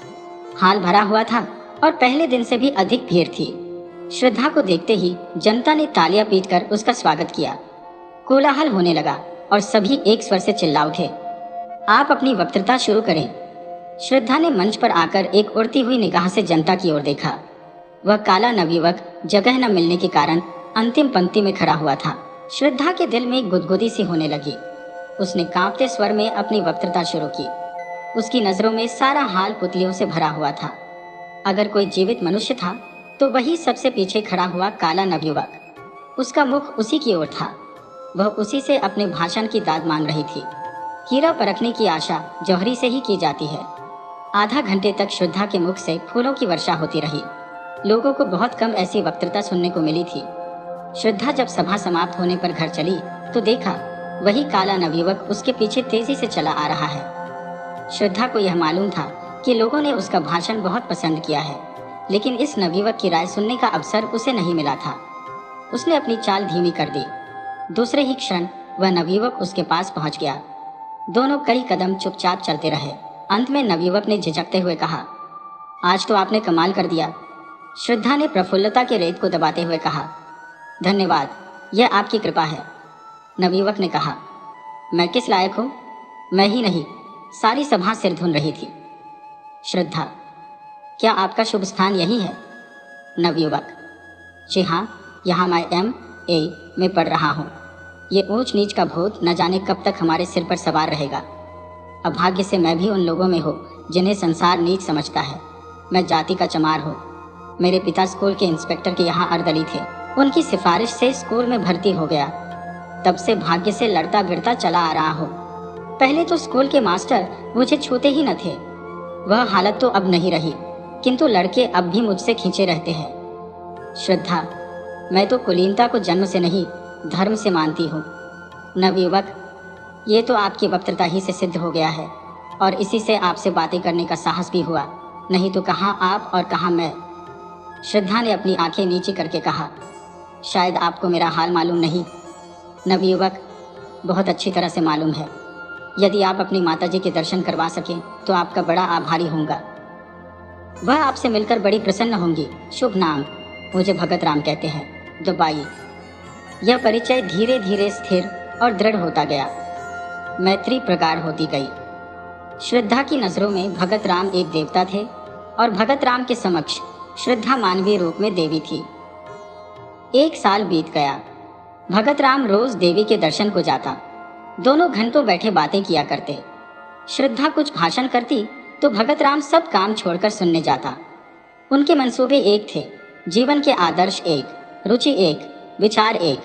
हाल भरा हुआ था और पहले दिन से भी अधिक भीड़ थी। श्रद्धा को देखते ही जनता ने तालियां पीटकर उसका स्वागत किया। कोलाहल होने लगा और सभी एक स्वर से चिल्ला उठे, आप अपनी वक्तृता शुरू करें। श्रद्धा ने मंच पर आकर एक उड़ती हुई निगाह से जनता की ओर देखा। वह काला नवयुवक जगह न मिलने के कारण अंतिम पंक्ति में खड़ा हुआ था। श्रद्धा के दिल में गुदगुदी सी होने लगी। उसने कांपते स्वर में अपनी वक्तृता शुरू की। उसकी नजरों में सारा हाल पुतलियों से भरा हुआ था। अगर कोई जीवित मनुष्य था तो वही सबसे पीछे खड़ा हुआ काला नवयुवक। उसका मुख उसी की ओर था। वह उसी से अपने भाषण की दाद मांग रही थी। हीरा परखने की आशा जौहरी से ही की जाती है। आधा घंटे तक श्रद्धा के मुख से फूलों की वर्षा होती रही। लोगों को बहुत कम ऐसी वक्तृता सुनने को मिली थी। श्रद्धा जब सभा समाप्त होने पर घर चली तो देखा वही काला नवयुवक उसके पीछे तेजी से चला आ रहा है। श्रद्धा को यह मालूम था कि लोगों ने उसका भाषण बहुत पसंद किया है, लेकिन इस नवयुवक की राय सुनने का अवसर उसे नहीं मिला था। उसने अपनी चाल धीमी कर दी। दूसरे ही क्षण वह नवयुवक उसके पास पहुंच गया। दोनों कई कदम चुपचाप चलते रहे। अंत में नवयुवक ने झिझकते हुए कहा, आज तो आपने कमाल कर दिया। श्रद्धा ने प्रफुल्लता के रेत को दबाते हुए कहा, धन्यवाद, यह आपकी कृपा है। नवयुवक ने कहा, मैं किस लायक हूँ? मैं ही नहीं, सारी सभा सिर धुन रही थी। श्रद्धा, क्या आपका शुभ स्थान यही है? नवयुवक, जी हाँ, यहाँ मैं MA में पढ़ रहा हूँ। ये ऊंच नीच का भूत न जाने कब तक हमारे सिर पर सवार रहेगा। अभाग्य से मैं भी उन लोगों में हूँ जिन्हें संसार नीच समझता है। मैं जाति का चमार हूँ। मेरे पिता स्कूल के इंस्पेक्टर के यहाँ अर्दली थे। उनकी सिफारिश से स्कूल में भर्ती हो गया। तब से भाग्य से लड़ता भिड़ता चला आ रहा हूँ। पहले तो स्कूल के मास्टर मुझे छूते ही न थे। वह हालत तो अब नहीं रही, किंतु लड़के अब भी मुझसे खींचे रहते हैं। श्रद्धा, मैं तो कुलीनता को जन्म से नहीं धर्म से मानती हूँ। नवयुवक, ये तो आपकी वक्तृता ही से सिद्ध हो गया है और इसी से आपसे बातें करने का साहस भी हुआ, नहीं तो कहाँ आप और कहाँ मैं। श्रद्धा ने अपनी आंखें नीची करके कहा, शायद आपको मेरा हाल मालूम नहीं। नवयुवक, बहुत अच्छी तरह से मालूम है। यदि आप अपनी माताजी के दर्शन करवा सकें तो आपका बड़ा आभारी होऊंगा। वह आपसे मिलकर बड़ी प्रसन्न होंगी। शुभ नाम, मुझे भगत राम कहते हैं, दुबाई। यह परिचय धीरे धीरे स्थिर और दृढ़ होता गया। मैत्री प्रगाढ़ होती गई। श्रद्धा की नजरों में भगत राम एक देवता थे और भगत राम के समक्ष श्रद्धा मानवीय रूप में देवी थी। 1 साल बीत गया। भगत राम रोज देवी के दर्शन को जाता। दोनों घंटों बैठे बातें किया करते। श्रद्धा कुछ भाषण करती तो भगत राम सब काम छोड़कर सुनने जाता। उनके मंसूबे एक थे, जीवन के आदर्श एक, रुचि एक, विचार एक।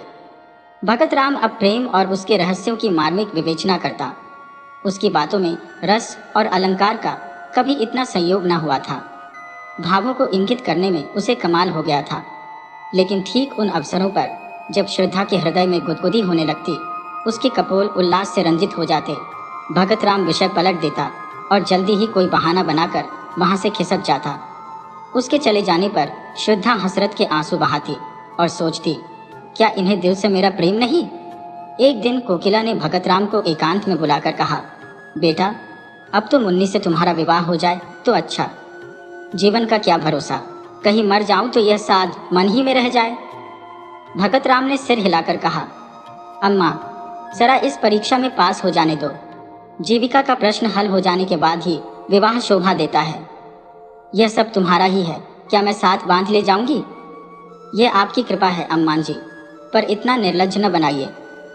भगत राम अब प्रेम और उसके रहस्यों की मार्मिक विवेचना करता। उसकी बातों में रस और अलंकार का कभी इतना संयोग न हुआ था। भावों को इंगित करने में उसे कमाल हो गया था। लेकिन ठीक उन अवसरों पर जब श्रद्धा के हृदय में गुदगुदी होने लगती, उसके कपोल उल्लास से रंजित हो जाते, भगत राम विषय पलट देता और जल्दी ही कोई बहाना बनाकर वहां से खिसक जाता। उसके चले जाने पर श्रद्धा हसरत के आंसू बहाती और सोचती, क्या इन्हें दिल से मेरा प्रेम नहीं? एक दिन कोकिला ने भगत राम को एकांत में बुलाकर कहा, बेटा, अब तो मुन्नी से तुम्हारा विवाह हो जाए तो अच्छा। जीवन का क्या भरोसा, कहीं मर जाऊं तो यह साध मन ही में रह जाए। भगत राम ने सिर हिलाकर कहा, अम्मा, जरा इस परीक्षा में पास हो जाने दो। जीविका का प्रश्न हल हो जाने के बाद ही विवाह शोभा देता है। यह सब तुम्हारा ही है, क्या मैं साथ बांध ले जाऊंगी? ये आपकी कृपा है अम्मान जी, पर इतना निर्लज्ज न बनाइए।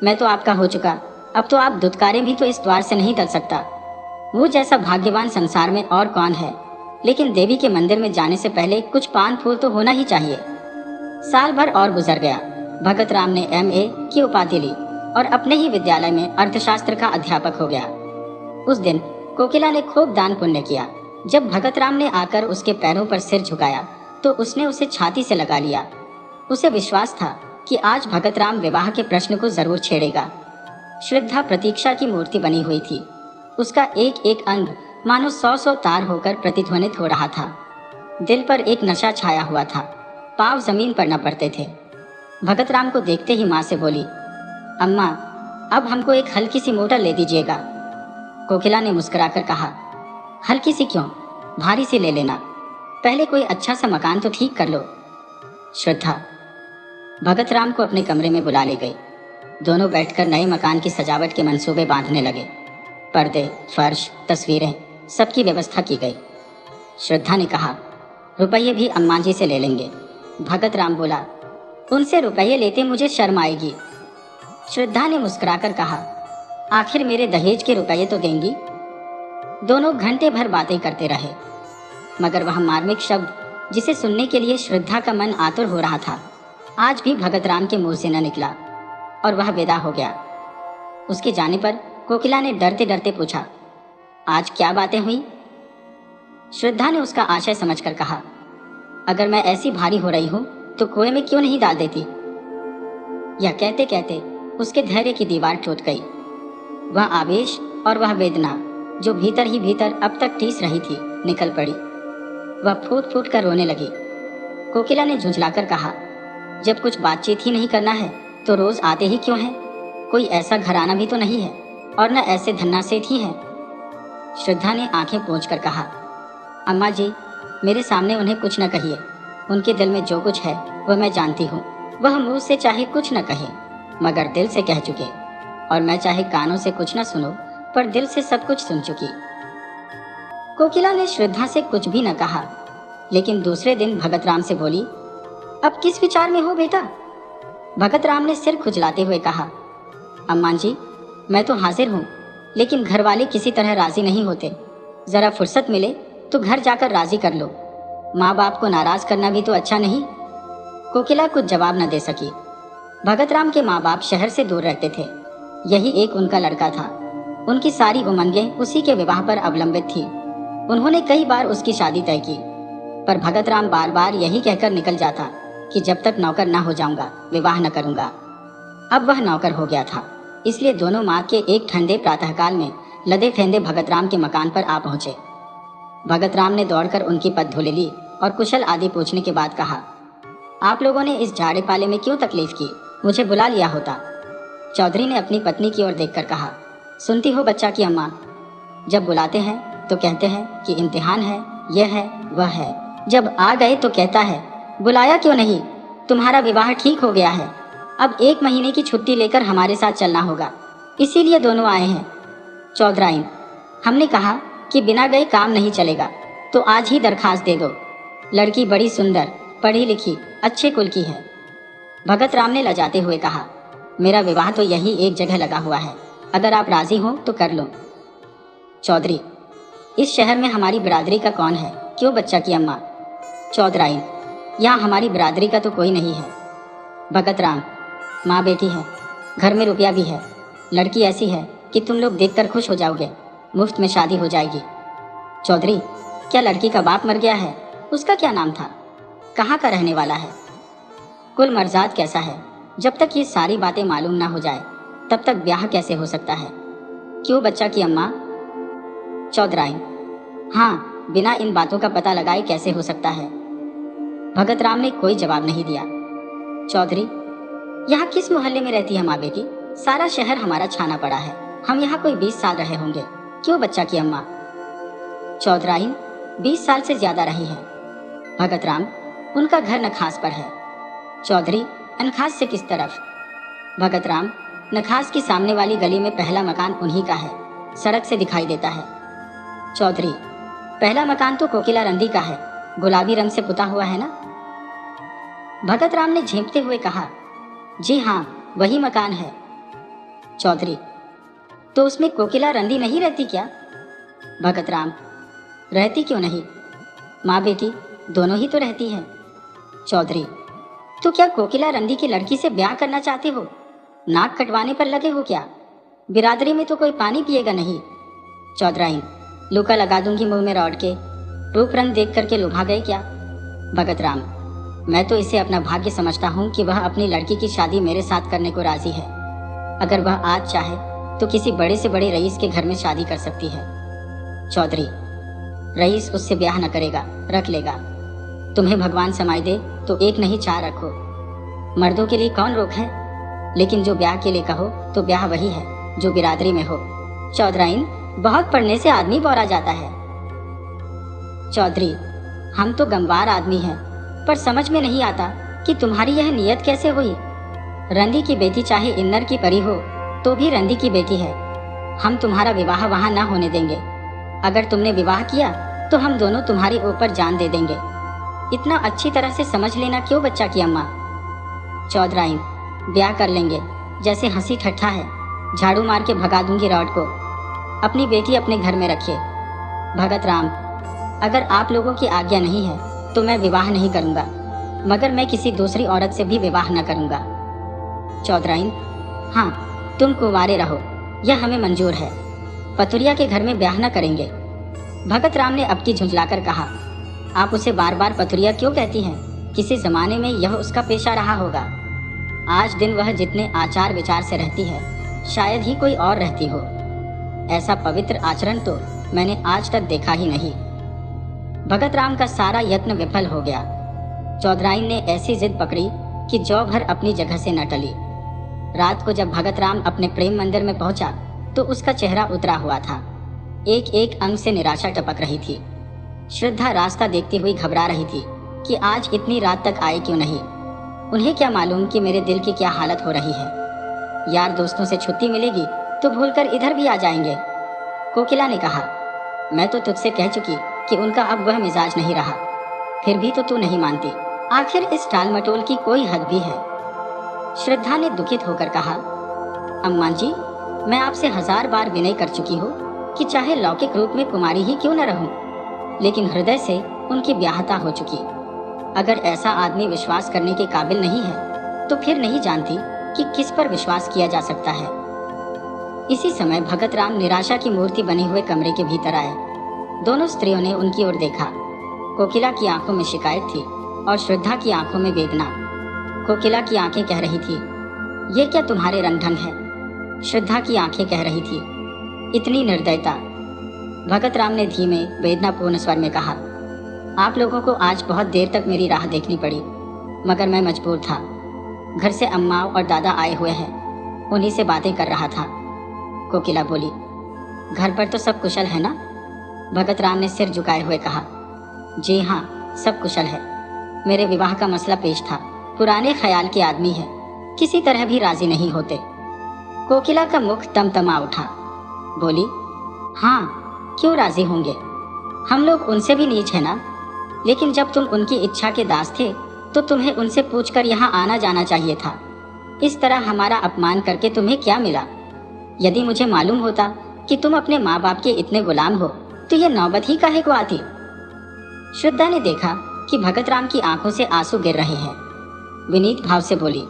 मैं तो आपका हो चुका, अब तो आप दुत्कारे भी तो इस द्वार से नहीं टल सकता। वो जैसा भाग्यवान संसार में और कौन है, लेकिन देवी के मंदिर में जाने से पहले कुछ पान फूल तो होना ही चाहिए। साल भर और गुजर गया। भगत राम ने MA की उपाधि ली और अपने ही विद्यालय में अर्थशास्त्र का अध्यापक हो गया। उस दिन कोकिला ने खूब दान पुण्य किया। जब भगत राम ने आकर उसके पैरों पर सिर झुकाया तो उसने उसे छाती से लगा लिया। उसे विश्वास था कि आज भगत राम विवाह के प्रश्न को जरूर छेड़ेगा। श्रद्धा प्रतीक्षा की मूर्ति बनी हुई थी। उसका एक एक अंग मानो 100-100 तार होकर प्रतिध्वनित हो रहा था। दिल पर एक नशा छाया हुआ था, पांव जमीन पर न पड़ते थे। भगत राम को देखते ही माँ से बोली, अम्मा, अब हमको एक हल्की सी मोटर ले दीजिएगा। कोकिला ने मुस्कुराकर कहा, हल्की सी क्यों, भारी सी ले लेना। पहले कोई अच्छा सा मकान तो ठीक कर लो। श्रद्धा भगत राम को अपने कमरे में बुला ले गई। दोनों बैठकर नए मकान की सजावट के मंसूबे बांधने लगे। पर्दे, फर्श, तस्वीरें, सबकी व्यवस्था की गई। श्रद्धा ने कहा, रुपये भी अम्मा जी से ले लेंगे। भगत राम बोला, उनसे रुपये लेते मुझे शर्म आएगी। श्रद्धा ने मुस्कुराकर कहा, आखिर मेरे दहेज के रुपये तो देंगी। दोनों घंटे भर बातें करते रहे, मगर वह मार्मिक शब्द जिसे सुनने के लिए श्रद्धा का मन आतुर हो रहा था, आज भी भगत राम के मुंह से न निकला और वह विदा हो गया। उसके जाने पर कोकिला ने डरते डरते पूछा, आज क्या बातें हुई? श्रद्धा ने उसका आशय समझकर कहा, अगर मैं ऐसी भारी हो रही हूं तो कुएं में क्यों नहीं डाल देती। यह कहते कहते उसके धैर्य की दीवार टूट गई। वह आवेश और वह वेदना जो भीतर ही भीतर अब तक टीस रही थी, निकल पड़ी। वह फूट फूट कर रोने लगी। कोकिला ने झुंझलाकर कहा, जब कुछ बातचीत ही नहीं करना है तो रोज आते ही क्यों हैं? कोई ऐसा घराना भी तो नहीं है और न ऐसे धन्ना सेठ ही है। श्रद्धा ने आंखें पोंछकर कहा, अम्मा जी, मेरे सामने उन्हें कुछ न कहिए। उनके दिल में जो कुछ है वह मैं जानती हूँ। वह मुंह से चाहे कुछ न कहे मगर दिल से कह चुके, और मैं चाहे कानों से कुछ न सुनो पर दिल से सब कुछ सुन चुकी। कोकिला ने श्रद्धा से कुछ भी न कहा, लेकिन दूसरे दिन भगत राम से बोली, अब किस विचार में हो बेटा? भगत राम ने सिर खुजलाते हुए कहा, अम्मा जी, मैं तो हाजिर हूँ, लेकिन घर वाले किसी तरह राजी नहीं होते। जरा फुर्सत मिले तो घर जाकर राजी कर लो। माँ बाप को नाराज करना भी तो अच्छा नहीं। कोकिला कुछ जवाब न दे सकी। भगत राम के माँ बाप शहर से दूर रहते थे। यही एक उनका लड़का था। उनकी सारी उमंगें उसी के विवाह पर अवलंबित थी। उन्होंने कई बार उसकी शादी तय की, पर भगत राम बार बार यही कहकर निकल जाता कि जब तक नौकर न हो जाऊंगा विवाह न करूंगा। अब वह नौकर हो गया था, इसलिए दोनों माँ के एक ठंडे प्रातःकाल में लदे फेंदे भगत राम के मकान पर आ पहुंचे। भगत राम ने दौड़कर उनकी पद धुले ली और कुशल आदि पूछने के बाद कहा, आप लोगों ने इस झाड़े पाले में क्यों तकलीफ की? मुझे बुला लिया होता। चौधरी ने अपनी पत्नी की ओर देखकर कहा, सुनती हो बच्चा की अम्मा, जब बुलाते हैं तो कहते हैं कि इम्तिहान है, यह है, वह है। जब आ गए तो कहता है, बुलाया क्यों नहीं? तुम्हारा विवाह ठीक हो गया है। अब 1 महीने की छुट्टी लेकर हमारे साथ चलना होगा, इसीलिए दोनों आए हैं। चौधराइन, हमने कहा कि बिना गए काम नहीं चलेगा, तो आज ही दरखास्त दे दो। लड़की बड़ी सुंदर, पढ़ी लिखी, अच्छे कुल की है। भगत राम ने लजाते हुए कहा, मेरा विवाह तो यही एक जगह लगा हुआ है, अगर आप राजी हो तो कर लो। चौधरी, इस शहर में हमारी बिरादरी का कौन है? क्यों बच्चा की अम्मा? चौधराइन, यहाँ हमारी बिरादरी का तो कोई नहीं है। भगत राम, माँ बेटी है, घर में रुपया भी है, लड़की ऐसी है कि तुम लोग देखकर खुश हो जाओगे, मुफ्त में शादी हो जाएगी। चौधरी, क्या लड़की का बाप मर गया है? उसका क्या नाम था? कहाँ का रहने वाला है? कुल मर्जाद कैसा है? जब तक ये सारी बातें मालूम ना हो जाए तब तक ब्याह कैसे हो सकता है? क्यों बच्चा की अम्मा? चौधराइन, हाँ, बिना इन बातों का पता लगाए कैसे हो सकता है? भगत राम ने कोई जवाब नहीं दिया। चौधरी, यहाँ किस मोहल्ले में रहती है माँ बेटी? सारा शहर हमारा छाना पड़ा है, हम यहाँ कोई 20 साल रहे होंगे। क्यों बच्चा की अम्मा? चौधराइन, 20 साल से ज्यादा रही है। भगत राम, उनका घर नखास पर है। चौधरी, नखास से किस तरफ? भगत राम, नखास की सामने वाली गली में पहला मकान उन्हीं का है, सड़क से दिखाई देता है। चौधरी, पहला मकान तो कोकिला रंदी का है, गुलाबी रंग से पुता हुआ है ना? भगत राम ने झेंपते हुए कहा, जी हाँ, वही मकान है। चौधरी, तो उसमें कोकिला रंदी नहीं रहती क्या? भगत राम, रहती क्यों नहीं, माँ बेटी दोनों ही तो रहती है। चौधरी, तो क्या कोकिला रंदी की लड़की से ब्याह करना चाहते हो? नाक कटवाने पर लगे हो क्या? बिरादरी में तो कोई पानी पिएगा नहीं। चौधराइन, लूका लगा दूंगी मुंह में रौड़ के। रूप रंग देख करके लुभा गए क्या? भगत राम, मैं तो इसे अपना भाग्य समझता हूँ कि वह अपनी लड़की की शादी मेरे साथ करने को राजी है। अगर वह आज चाहे तो किसी बड़े से बड़े रईस के घर में शादी कर सकती है। चौधरी, रईस उससे ब्याह न करेगा, रख लेगा। तुम्हें भगवान समाई दे तो एक नहीं चार रखो। मर्दों के लिए कौन रोक है, लेकिन जो ब्याह के लिए कहो तो ब्याह वही है जो बिरादरी में हो। चौधराइन, बहुत पढ़ने से आदमी बौरा जाता है। चौधरी, हम तो गंवार आदमी हैं, पर समझ में नहीं आता कि तुम्हारी यह नियत कैसे हुई। रंदी की बेटी चाहे इन्नर की परी हो तो भी रंदी की बेटी है। हम तुम्हारा विवाह वहां ना होने देंगे। अगर तुमने विवाह किया तो हम दोनों तुम्हारी ऊपर जान दे देंगे। इतना अच्छी तरह से समझ लेना क्यों बच्चा की अम्मा। चौधराइन, ब्याह कर लेंगे, जैसे हंसी ठट्ठा है, झाड़ू मार के भगा दूंगी रॉड को। अपनी बेटी अपने घर में रखिए। भगत राम, अगर आप लोगों की आज्ञा नहीं है तो मैं विवाह नहीं करूंगा, मगर मैं किसी दूसरी औरत से भी विवाह न करूंगा। चौधराइन, हाँ, तुम कुंवारे रहो, यह हमें मंजूर है। पतुरिया के घर में ब्याह न करेंगे। भगत राम ने अब की झुंझलाकर कहा, आप उसे बार बार पतुरिया क्यों कहती हैं? किसी जमाने में यह उसका पेशा रहा होगा। आज दिन वह जितने आचार विचार से रहती है, शायद ही कोई और रहती हो। ऐसा पवित्र आचरण तो मैंने आज तक देखा ही नहीं। भगत राम का सारा यत्न विफल हो गया। चौधराइन ने ऐसी जिद पकड़ी कि जौ भर अपनी जगह से न टली। रात को जब भगत राम अपने प्रेम मंदिर में पहुंचा तो उसका चेहरा उतरा हुआ था। एक एक अंग से निराशा टपक रही थी। श्रद्धा रास्ता देखती हुई घबरा रही थी कि आज इतनी रात तक आए क्यों नहीं। उन्हें क्या मालूम कि मेरे दिल की क्या हालत हो रही है। यार दोस्तों से छुट्टी मिलेगी तो भूलकर इधर भी आ जाएंगे। कोकिला ने कहा, मैं तो तुझसे कह चुकी कि उनका अब वह मिजाज नहीं रहा, फिर भी तो तू नहीं मानती। आखिर इस टाल मटोल की कोई हद भी है। श्रद्धा ने दुखित होकर कहा, अम्मा जी, मैं आपसे 1000 बार विनय कर चुकी हूँ कि चाहे लौकिक रूप में कुमारी ही क्यों न रहूं, लेकिन हृदय से उनकी ब्याहता हो चुकी। अगर ऐसा आदमी विश्वास करने के काबिल नहीं है तो फिर नहीं जानती कि किस पर विश्वास किया जा सकता है। इसी समय भगत राम निराशा की मूर्ति बने हुए कमरे के भीतर आए। दोनों स्त्रियों ने उनकी ओर देखा। कोकिला की आंखों में शिकायत थी और श्रद्धा की आंखों में वेदना। कोकिला की आंखें कह रही थी, ये क्या तुम्हारे रंग ढंग है? श्रद्धा की आंखें कह रही थी, इतनी निर्दयता। भगत राम ने धीमे वेदनापूर्ण स्वर में कहा, आप लोगों को आज बहुत देर तक मेरी राह देखनी पड़ी, मगर मैं मजबूर था। घर से अम्मा और दादा आए हुए हैं, उन्हीं से बातें कर रहा था। कोकिला बोली, घर पर तो सब कुशल है ना? भगत राम ने सिर झुकाए हुए कहा, जी हाँ, सब कुशल है। मेरे विवाह का मसला पेश था। पुराने ख्याल के आदमी है, किसी तरह भी राजी नहीं होते। कोकिला का मुख तमतमा उठा। बोली, हाँ, क्यों राजी होंगे? हम लोग उनसे भी नीच है ना। लेकिन जब तुम उनकी इच्छा के दास थे तो तुम्हें उनसे पूछकर यहाँ आना जाना चाहिए था। इस तरह हमारा अपमान करके तुम्हें क्या मिला? यदि मुझे मालूम होता कि तुम अपने माँ बाप के इतने गुलाम हो तो ये नौबत ही काहे को आती। श्रद्धा ने देखा कि भगत राम की आंखों से आंसू गिर रहे हैं। विनीत भाव से बोली,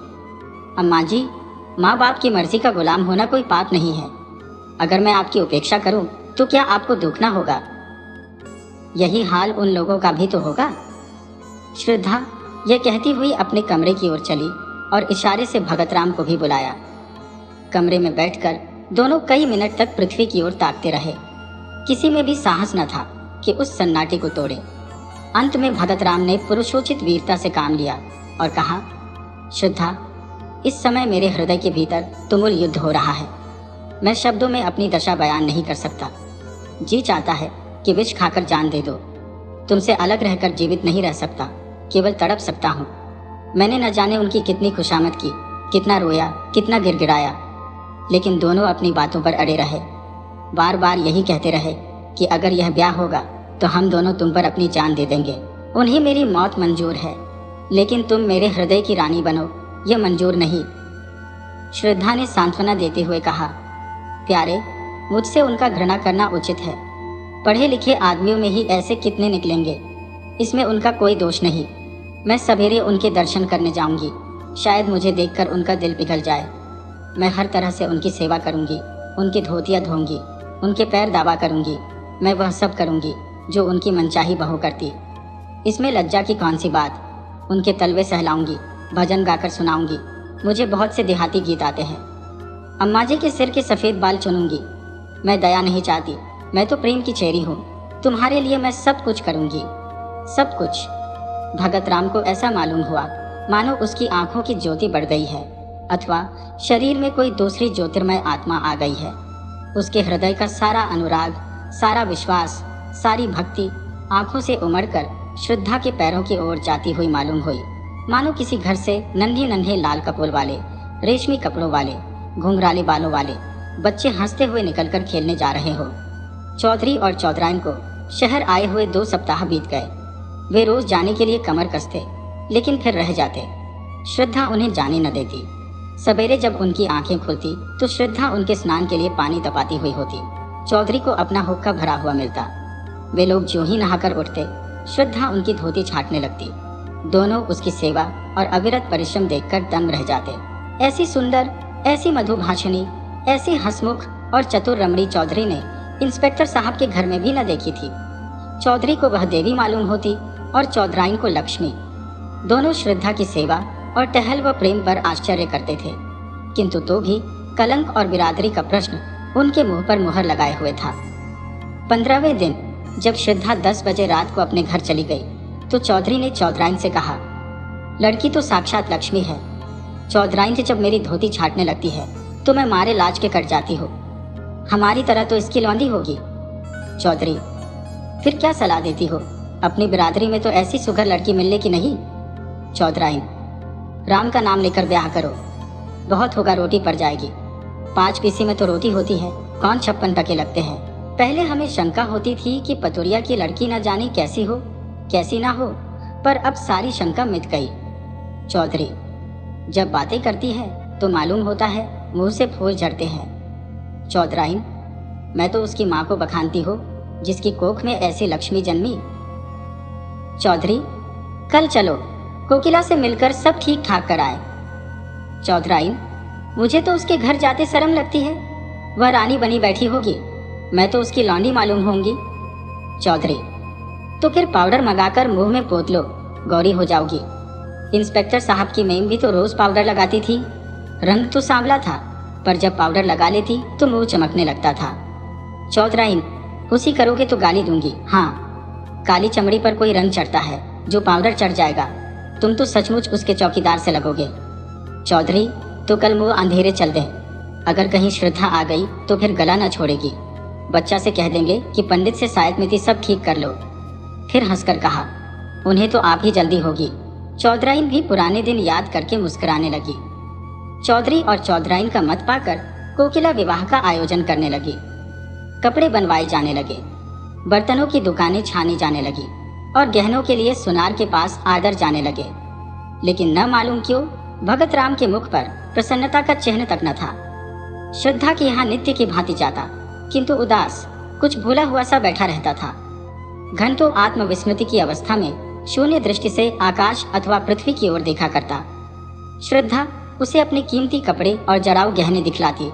अम्मा जी, माँ बाप की मर्जी का गुलाम होना कोई पाप नहीं है। अगर मैं आपकी उपेक्षा करूं तो क्या आपको दुख ना होगा? यही हाल उन लोगों का भी तो होगा। श्रद्धा यह कहती हुई अपने कमरे की ओर चली और इशारे से भगत राम को भी बुलाया। कमरे में बैठकर दोनों कई मिनट तक पृथ्वी की ओर ताकते रहे। किसी में भी साहस न था कि उस सन्नाटे को तोड़े। अंत में भगत राम ने पुरुषोचित वीरता से काम लिया और कहा, श्रद्धा, इस समय मेरे हृदय के भीतर तुमुल युद्ध हो रहा है। मैं शब्दों में अपनी दशा बयान नहीं कर सकता। जी चाहता है कि विष खाकर जान दे दो। तुमसे अलग रहकर जीवित नहीं रह सकता, केवल तड़प सकता हूँ। मैंने न जाने उनकी कितनी खुशामद की, कितना रोया, कितना गिड़गिड़ाया, लेकिन दोनों अपनी बातों पर अड़े रहे। बार बार यही कहते रहे कि अगर यह ब्याह होगा तो हम दोनों तुम पर अपनी जान दे देंगे। उन्हें मेरी मौत मंजूर है। लेकिन तुम मेरे हृदय की रानी बनो, यह मंजूर नहीं। श्रद्धा ने सांत्वना देते हुए कहा, प्यारे, मुझसे उनका घृणा करना उचित है। पढ़े लिखे आदमियों में ही ऐसे कितने निकलेंगे, इसमें उनका कोई दोष नहीं। मैं सवेरे उनके दर्शन करने जाऊंगी, शायद मुझे देखकर उनका दिल पिघल जाए। मैं हर तरह से उनकी सेवा करूंगी, उनकी धोतियाँ धोऊंगी, उनके पैर दावा करूंगी। मैं वह सब करूंगी जो उनकी मनचाही बहू करती। इसमें लज्जा की कौन सी बात। उनके तलवे सहलाऊंगी, भजन गाकर सुनाऊंगी। मुझे बहुत से देहाती गीत आते हैं। अम्मा जी के सिर के सफ़ेद बाल चुनूंगी। मैं दया नहीं चाहती, मैं तो प्रेम की चेरी हूँ। तुम्हारे लिए मैं सब कुछ करूंगी, सब कुछ। भगत राम को ऐसा मालूम हुआ मानो उसकी आंखों की ज्योति बढ़ गई है, अथवा शरीर में कोई दूसरी ज्योतिर्मय आत्मा आ गई है। उसके हृदय का सारा अनुराग, सारा विश्वास, सारी भक्ति आंखों से उमड़कर श्रद्धा के पैरों की ओर जाती हुई मालूम हुई, मानो किसी घर से नन्हे नन्हे लाल कपोल वाले, रेशमी कपड़ों वाले, घुंघराले बालों वाले बच्चे हंसते हुए निकलकर खेलने जा रहे हो। चौधरी और चौधराइन को शहर आए हुए 2 सप्ताह बीत गए। वे रोज जाने के लिए कमर कसते, लेकिन फिर रह जाते। श्रद्धा उन्हें जाने न देती। सवेरे जब उनकी आंखें खुलती तो श्रद्धा उनके स्नान के लिए पानी तपाती हुई होती। चौधरी को अपना हुक्का भरा हुआ मिलता। वे लोग ज्यों ही नहाकर उठते, श्रद्धा उनकी धोती छाटने लगती। दोनों उसकी सेवा और अविरत परिश्रम देखकर दंग रह जाते। ऐसी सुंदर, ऐसी मधुभाषिणी, ऐसी हंसमुख और चतुर रमणी चौधरी ने इंस्पेक्टर साहब के घर में भी न देखी थी। चौधरी को वह देवी मालूम होती और चौधराइन को लक्ष्मी। दोनों श्रद्धा की सेवा और टहल व प्रेम पर आश्चर्य करते थे, किंतु तो भी कलंक और बिरादरी का प्रश्न उनके मुंह पर मुहर लगाए हुए था। 15वें दिन जब श्रद्धा 10 बजे रात को अपने घर चली गई तो चौधरी ने चौधराइन से कहा, लड़की तो साक्षात लक्ष्मी है। चौधराइन से जब मेरी धोती छाटने लगती है तो मैं मारे लाज के कट जाती हूँ। हमारी तरह तो इसकी लौंडी होगी। चौधरी, फिर क्या सलाह देती हो? अपनी बिरादरी में तो ऐसी सुघर लड़की मिलने की नहीं। चौधराइन, राम का नाम लेकर ब्याह करो, बहुत होगा रोटी पड़ जाएगी। 5 पीसी में तो रोटी होती है, कौन 56 टके लगते हैं। पहले हमें शंका होती थी कि पतुरिया की लड़की न जाने कैसी हो कैसी ना हो, पर अब सारी शंका मिट गई। चौधरी, जब बातें करती है तो मालूम होता है मुंह से फूल झड़ते हैं। चौधराइन, मैं तो उसकी माँ को बखानती हो जिसकी कोख में ऐसी लक्ष्मी जन्मी। चौधरी, कल चलो, कोकिला से मिलकर सब ठीक ठाक कराए। चौधराइन, मुझे तो उसके घर जाते शर्म लगती है। वह रानी बनी बैठी होगी, मैं तो उसकी लौंडी मालूम होंगी। चौधरी, तो फिर पाउडर मंगाकर मुंह में पोत लो, गौरी हो जाओगी। इंस्पेक्टर साहब की मेम भी तो रोज पाउडर लगाती थी। रंग तो सांवला था, पर जब पाउडर लगा लेती तो मुंह चमकने लगता था। चौधराइन, उसी करोगे तो गाली दूंगी। हाँ, काली चमड़ी पर कोई रंग चढ़ता है जो पाउडर चढ़ जाएगा। तुम तो सचमुच उसके चौकीदार से लगोगे। चौधरी, तो कल मुंह अंधेरे चल दे। अगर कहीं श्रद्धा आ गई तो फिर गला न छोड़ेगी। बच्चा से कह देंगे कि पंडित से शायद मिति सब ठीक कर लो। फिर हंसकर कहा, उन्हें तो आप ही जल्दी होगी। चौधराइन भी पुराने दिन याद करके मुस्कुराने लगी। चौधरी और चौधराइन का मत पाकर कोकिला विवाह का आयोजन करने लगी। कपड़े बनवाए जाने लगे, बर्तनों की दुकानें छानी जाने लगी और गहनों के लिए सुनार के पास आदर जाने लगे। लेकिन न मालूम क्यों भगत राम के मुख पर प्रसन्नता का चिन्ह तक न था। श्रद्धा के यहाँ नित्य की भांति जाता, किंतु उदास, कुछ भूला हुआ सा बैठा रहता था। घंटों आत्मविस्मृति की अवस्था में शून्य दृष्टि से आकाश अथवा पृथ्वी की ओर देखा करता। श्रद्धा उसे अपने कीमती कपड़े और जराऊ गहने दिखलाती।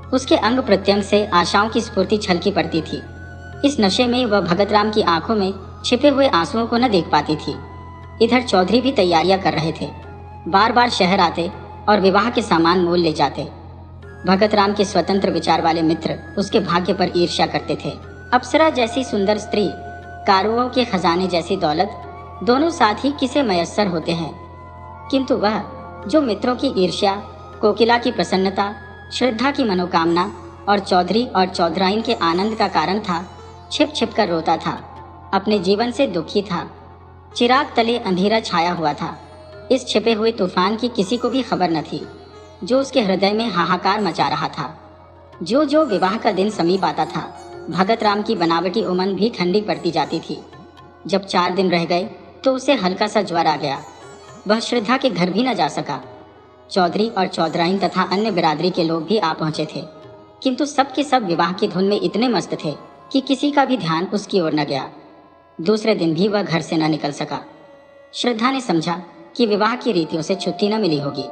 उसके अंग प्रत्यंग से आशाओं की स्फूर्ति छलकी पड़ती थी। इस नशे में वह भगत राम की आंखों में छिपे हुए आंसुओं को न देख पाती थी। इधर चौधरी भी तैयारियां कर रहे थे। बार बार शहर आते और विवाह के सामान मोल ले जाते। भगत राम के स्वतंत्र विचार वाले मित्र उसके भाग्य पर ईर्ष्या करते थे। अप्सरा जैसी सुंदर स्त्री, कारुओं के खजाने जैसी दौलत, दोनों साथ ही किसे मयस्सर होते हैं, किंतु वह जो मित्रों की ईर्ष्या, कोकिला की प्रसन्नता, श्रद्धा की मनोकामना और चौधरी और चौधराइन के आनंद का कारण था, छिप छिप कर रोता था। अपने जीवन से दुखी था। चिराग तले अंधेरा छाया हुआ था। इस छिपे हुए तूफान की किसी को भी खबर न थी जो उसके हृदय में हाहाकार मचा रहा था। जो जो विवाह का दिन समीप आता था, भगत राम की बनावटी उमंग भी ठंडी पड़ती जाती थी। जब 4 दिन रह गए तो उसे हल्का सा ज्वर आ गया। वह श्रद्धा के घर भी न जा सका। चौधरी और चौधराइन तथा अन्य बिरादरी के लोग भी आ पहुंचे थे, किंतु सब के सब विवाह की धुन में इतने मस्त थे कि किसी का भी ध्यान उसकी ओर न गया। दूसरे दिन भी वह घर से न निकल सका। श्रद्धा ने समझा कि विवाह की रीतियों से छुट्टी न मिली होगी।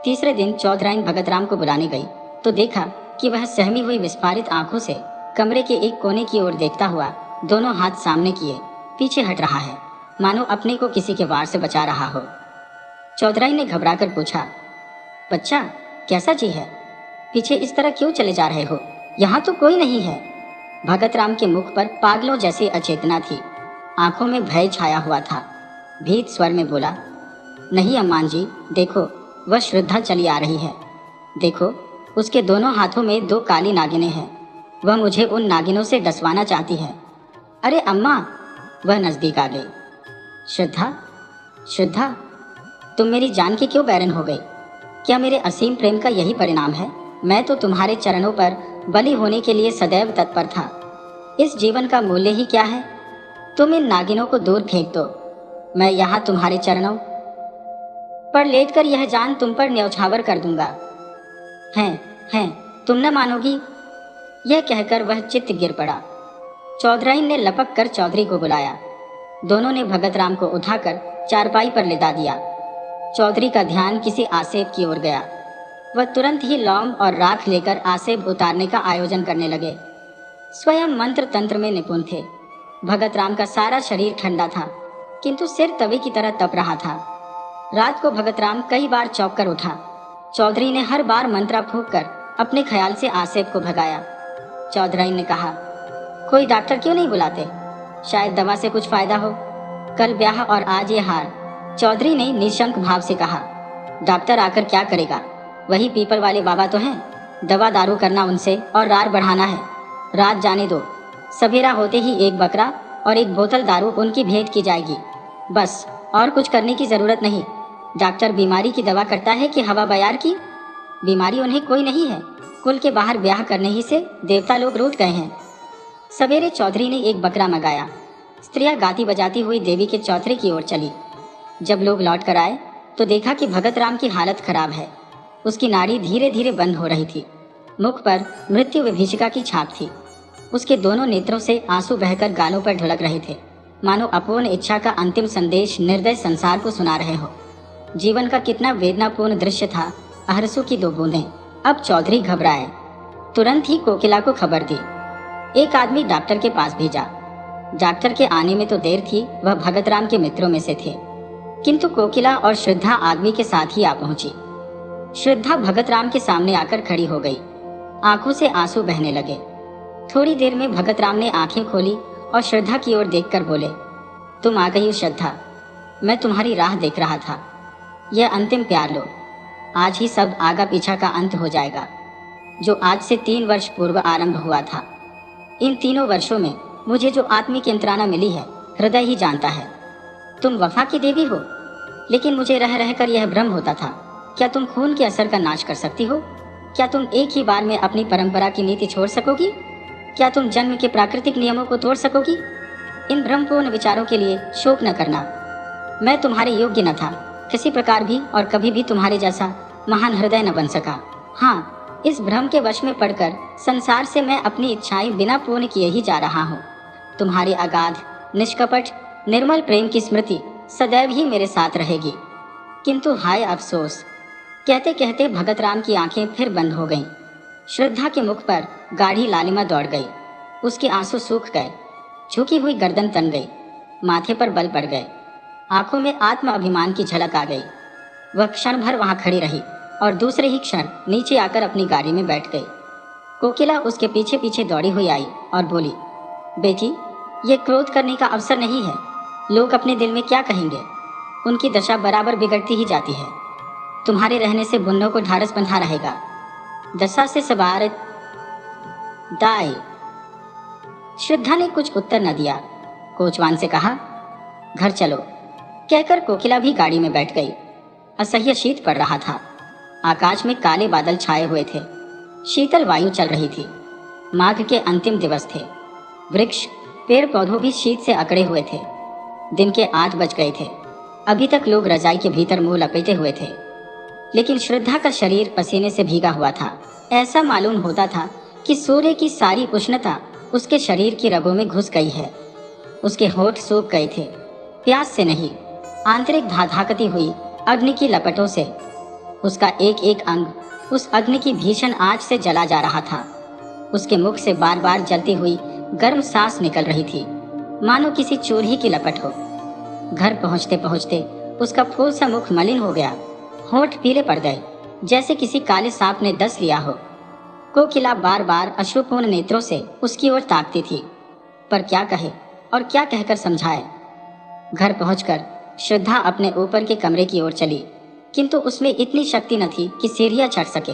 तीसरे दिन चौधराइन भगतराम को बुलाने गई तो देखा कि वह सहमी हुई विस्फारित आंखों से कमरे के एक कोने की ओर देखता हुआ दोनों हाथ सामने किए पीछे हट रहा है, मानो अपने को किसी के वार से बचा रहा हो। चौधराइन ने घबराकर पूछा, बच्चा कैसा जी है? पीछे इस तरह क्यों चले जा रहे हो? यहाँ तो कोई नहीं है। भगतराम के मुख पर पागलों जैसी अचेतना थी, आंखों में भय छाया हुआ था। भीत स्वर में बोला, नहीं अम्मान जी, देखो वह श्रद्धा चली आ रही है। देखो उसके दोनों हाथों में 2 काली नागिनें हैं। वह मुझे उन नागिनों से डसवाना चाहती है। अरे अम्मा! वह नजदीक आ गई। श्रद्धा, श्रद्धा, तुम मेरी जान की क्यों बैरन हो गई? क्या मेरे असीम प्रेम का यही परिणाम है? मैं तो तुम्हारे चरणों पर बलि होने के लिए सदैव तत्पर था। इस जीवन का मूल्य ही क्या है? तुम इन नागिनों को दूर फेंक दो। मैं यहाँ तुम्हारे चरणों पर लेटकर यह जान तुम पर न्यौछावर कर दूंगा। हैं, तुम न मानोगी। यह कहकर वह चित्त गिर पड़ा। चौधराइन ने लपक कर चौधरी को बुलाया। दोनों ने भगतराम को उठाकर चारपाई पर लेटा दिया। चौधरी का ध्यान किसी आसेब की ओर गया। वह तुरंत ही लौंग और राख लेकर आसेब उतारने का आयोजन करने लगे। स्वयं मंत्र तंत्र में निपुण थे। भगतराम का सारा शरीर ठंडा था, किंतु सिर तवे की तरह तप रहा था। रात को भगतराम कई बार चौंक कर उठा। चौधरी ने हर बार मंत्रा फूंक कर अपने ख्याल से आसेब को भगाया। चौधराइन ने कहा, कोई डॉक्टर क्यों नहीं बुलाते? शायद दवा से कुछ फायदा हो। कल ब्याह और आज ये हार। चौधरी ने निशंक भाव से कहा, डॉक्टर आकर क्या करेगा? वही पीपल वाले बाबा तो हैं। दवा दारू करना उनसे और रार बढ़ाना है। रात जाने दो, सवेरा होते ही 1 बकरा और 1 बोतल दारू उनकी भेंट की जाएगी। बस, और कुछ करने की जरूरत नहीं। डॉक्टर बीमारी की दवा करता है कि हवा बयार की? बीमारी उन्हें कोई नहीं है। कुल के बाहर ब्याह करने ही से देवता लोग रूठ गए हैं। सवेरे चौधरी ने 1 बकरा मंगाया। स्त्रियां गाती बजाती हुई देवी के चौथरे की ओर चली। जब लोग लौट कर आए तो देखा कि भगतराम की हालत खराब है। उसकी नाड़ी धीरे धीरे बंद हो रही थी। मुख पर मृत्यु विभीषिका की छाप थी। उसके दोनों नेत्रों से आंसू बहकर गालों पर ढुलक रहे थे, मानो अपूर्ण इच्छा का अंतिम संदेश निर्दय संसार को सुना रहे हो। जीवन का कितना वेदनापूर्ण दृश्य था। अहरसू की 2 बूंदें। अब चौधरी घबराए। तुरंत ही कोकिला को खबर दी। एक आदमी डॉक्टर के पास भेजा। डॉक्टर के आने में तो देर थी, वह भगतराम के मित्रों में से थे, किंतु कोकिला और श्रद्धा आदमी के साथ ही आ पहुंची। श्रद्धा भगतराम के सामने आकर खड़ी हो गई। आंखों से आंसू बहने लगे। थोड़ी देर में भगतराम ने आंखें खोली और श्रद्धा की ओर देखकर बोले, तुम आ गई हो श्रद्धा। मैं तुम्हारी राह देख रहा था। यह अंतिम प्यार लो। आज ही सब आगा पीछा का अंत हो जाएगा, जो आज से 3 वर्ष पूर्व आरंभ हुआ था। इन 3 वर्षों में मुझे जो आत्मिक यंत्रणा मिली है, हृदय ही जानता है। तुम वफा की देवी हो, लेकिन मुझे रह रहकर यह भ्रम होता था। क्या तुम खून के असर का नाश कर सकती हो? क्या तुम एक ही बार में अपनी परंपरा की नीति छोड़ सकोगी? क्या तुम जन्म के प्राकृतिक नियमों को तोड़ सकोगी? इन भ्रमपूर्ण विचारों के लिए शोक न करना। मैं तुम्हारे योग्य न था, किसी प्रकार भी, और कभी भी तुम्हारे जैसा महान हृदय न बन सका। हाँ, इस भ्रम के वश में पड़कर संसार से मैं अपनी इच्छाएं बिना पूर्ण किए ही जा रहा हूँ। तुम्हारे अगाध, निष्कपट, निर्मल प्रेम की स्मृति सदैव ही मेरे साथ रहेगी। किंतु हाय अफसोस। कहते कहते भगतराम की आंखें फिर बंद हो गईं। श्रद्धा के मुख पर गाढ़ी लालिमा दौड़ गई। उसके आंसू सूख गए। झुकी हुई गर्दन तन गई। माथे पर बल पड़ गए। आंखों में आत्म अभिमान की झलक आ गई। वह क्षण भर वहां खड़ी रही और दूसरे ही क्षण नीचे आकर अपनी गाड़ी में बैठ गई। कोकिला उसके पीछे पीछे दौड़ी हुई आई और बोली, बेटी, ये क्रोध करने का अवसर नहीं है। लोग अपने दिल में क्या कहेंगे? उनकी दशा बराबर बिगड़ती ही जाती है। तुम्हारे रहने से बुन्नों को ढारस बंधा रहेगा। दशा से सवार दाई। श्रद्धा ने कुछ उत्तर न दिया। कोचवान से कहा, घर चलो। कहकर कोकिला भी गाड़ी में बैठ गई। असह्य शीत पड़ रहा था। आकाश में काले बादल छाए हुए थे। शीतल वायु चल रही थी। माघ के अंतिम दिवस थे। वृक्ष, पेड़ पौधों भी शीत से अकड़े हुए थे। दिन के 8 बज गए थे। अभी तक लोग रजाई के भीतर मुंह लपेटे हुए थे, लेकिन श्रद्धा का शरीर पसीने से भीगा हुआ था। ऐसा मालूम होता था कि सूर्य की सारी उष्णता उसके शरीर की रगों में घुस गई है। उसके होठ सूख गए थे, प्यास से नहीं, आंतरिक धाधकती हुई अग्नि की लपटों से। उसका एक एक अंग उस अग्नि की भीषण आंच से जला जा रहा था। उसके मुख से बार बार जलती हुई गर्म सांस निकल रही थी, मानो किसी चूल्हे की लपट हो। घर पहुंचते पहुंचते उसका फूल सा मुख मलिन हो गया, होठ पीले पड़ गए, जैसे किसी काले सांप ने डस लिया हो। कोकिला बार बार अश्रुपूर्ण नेत्रों से उसकी ओर ताकती थी, पर क्या कहे और क्या कहकर समझाए। घर पहुंचकर श्रद्धा अपने ऊपर के कमरे की ओर चली, किंतु उसमें इतनी शक्ति न थी कि सीढ़ियां चढ़ सके।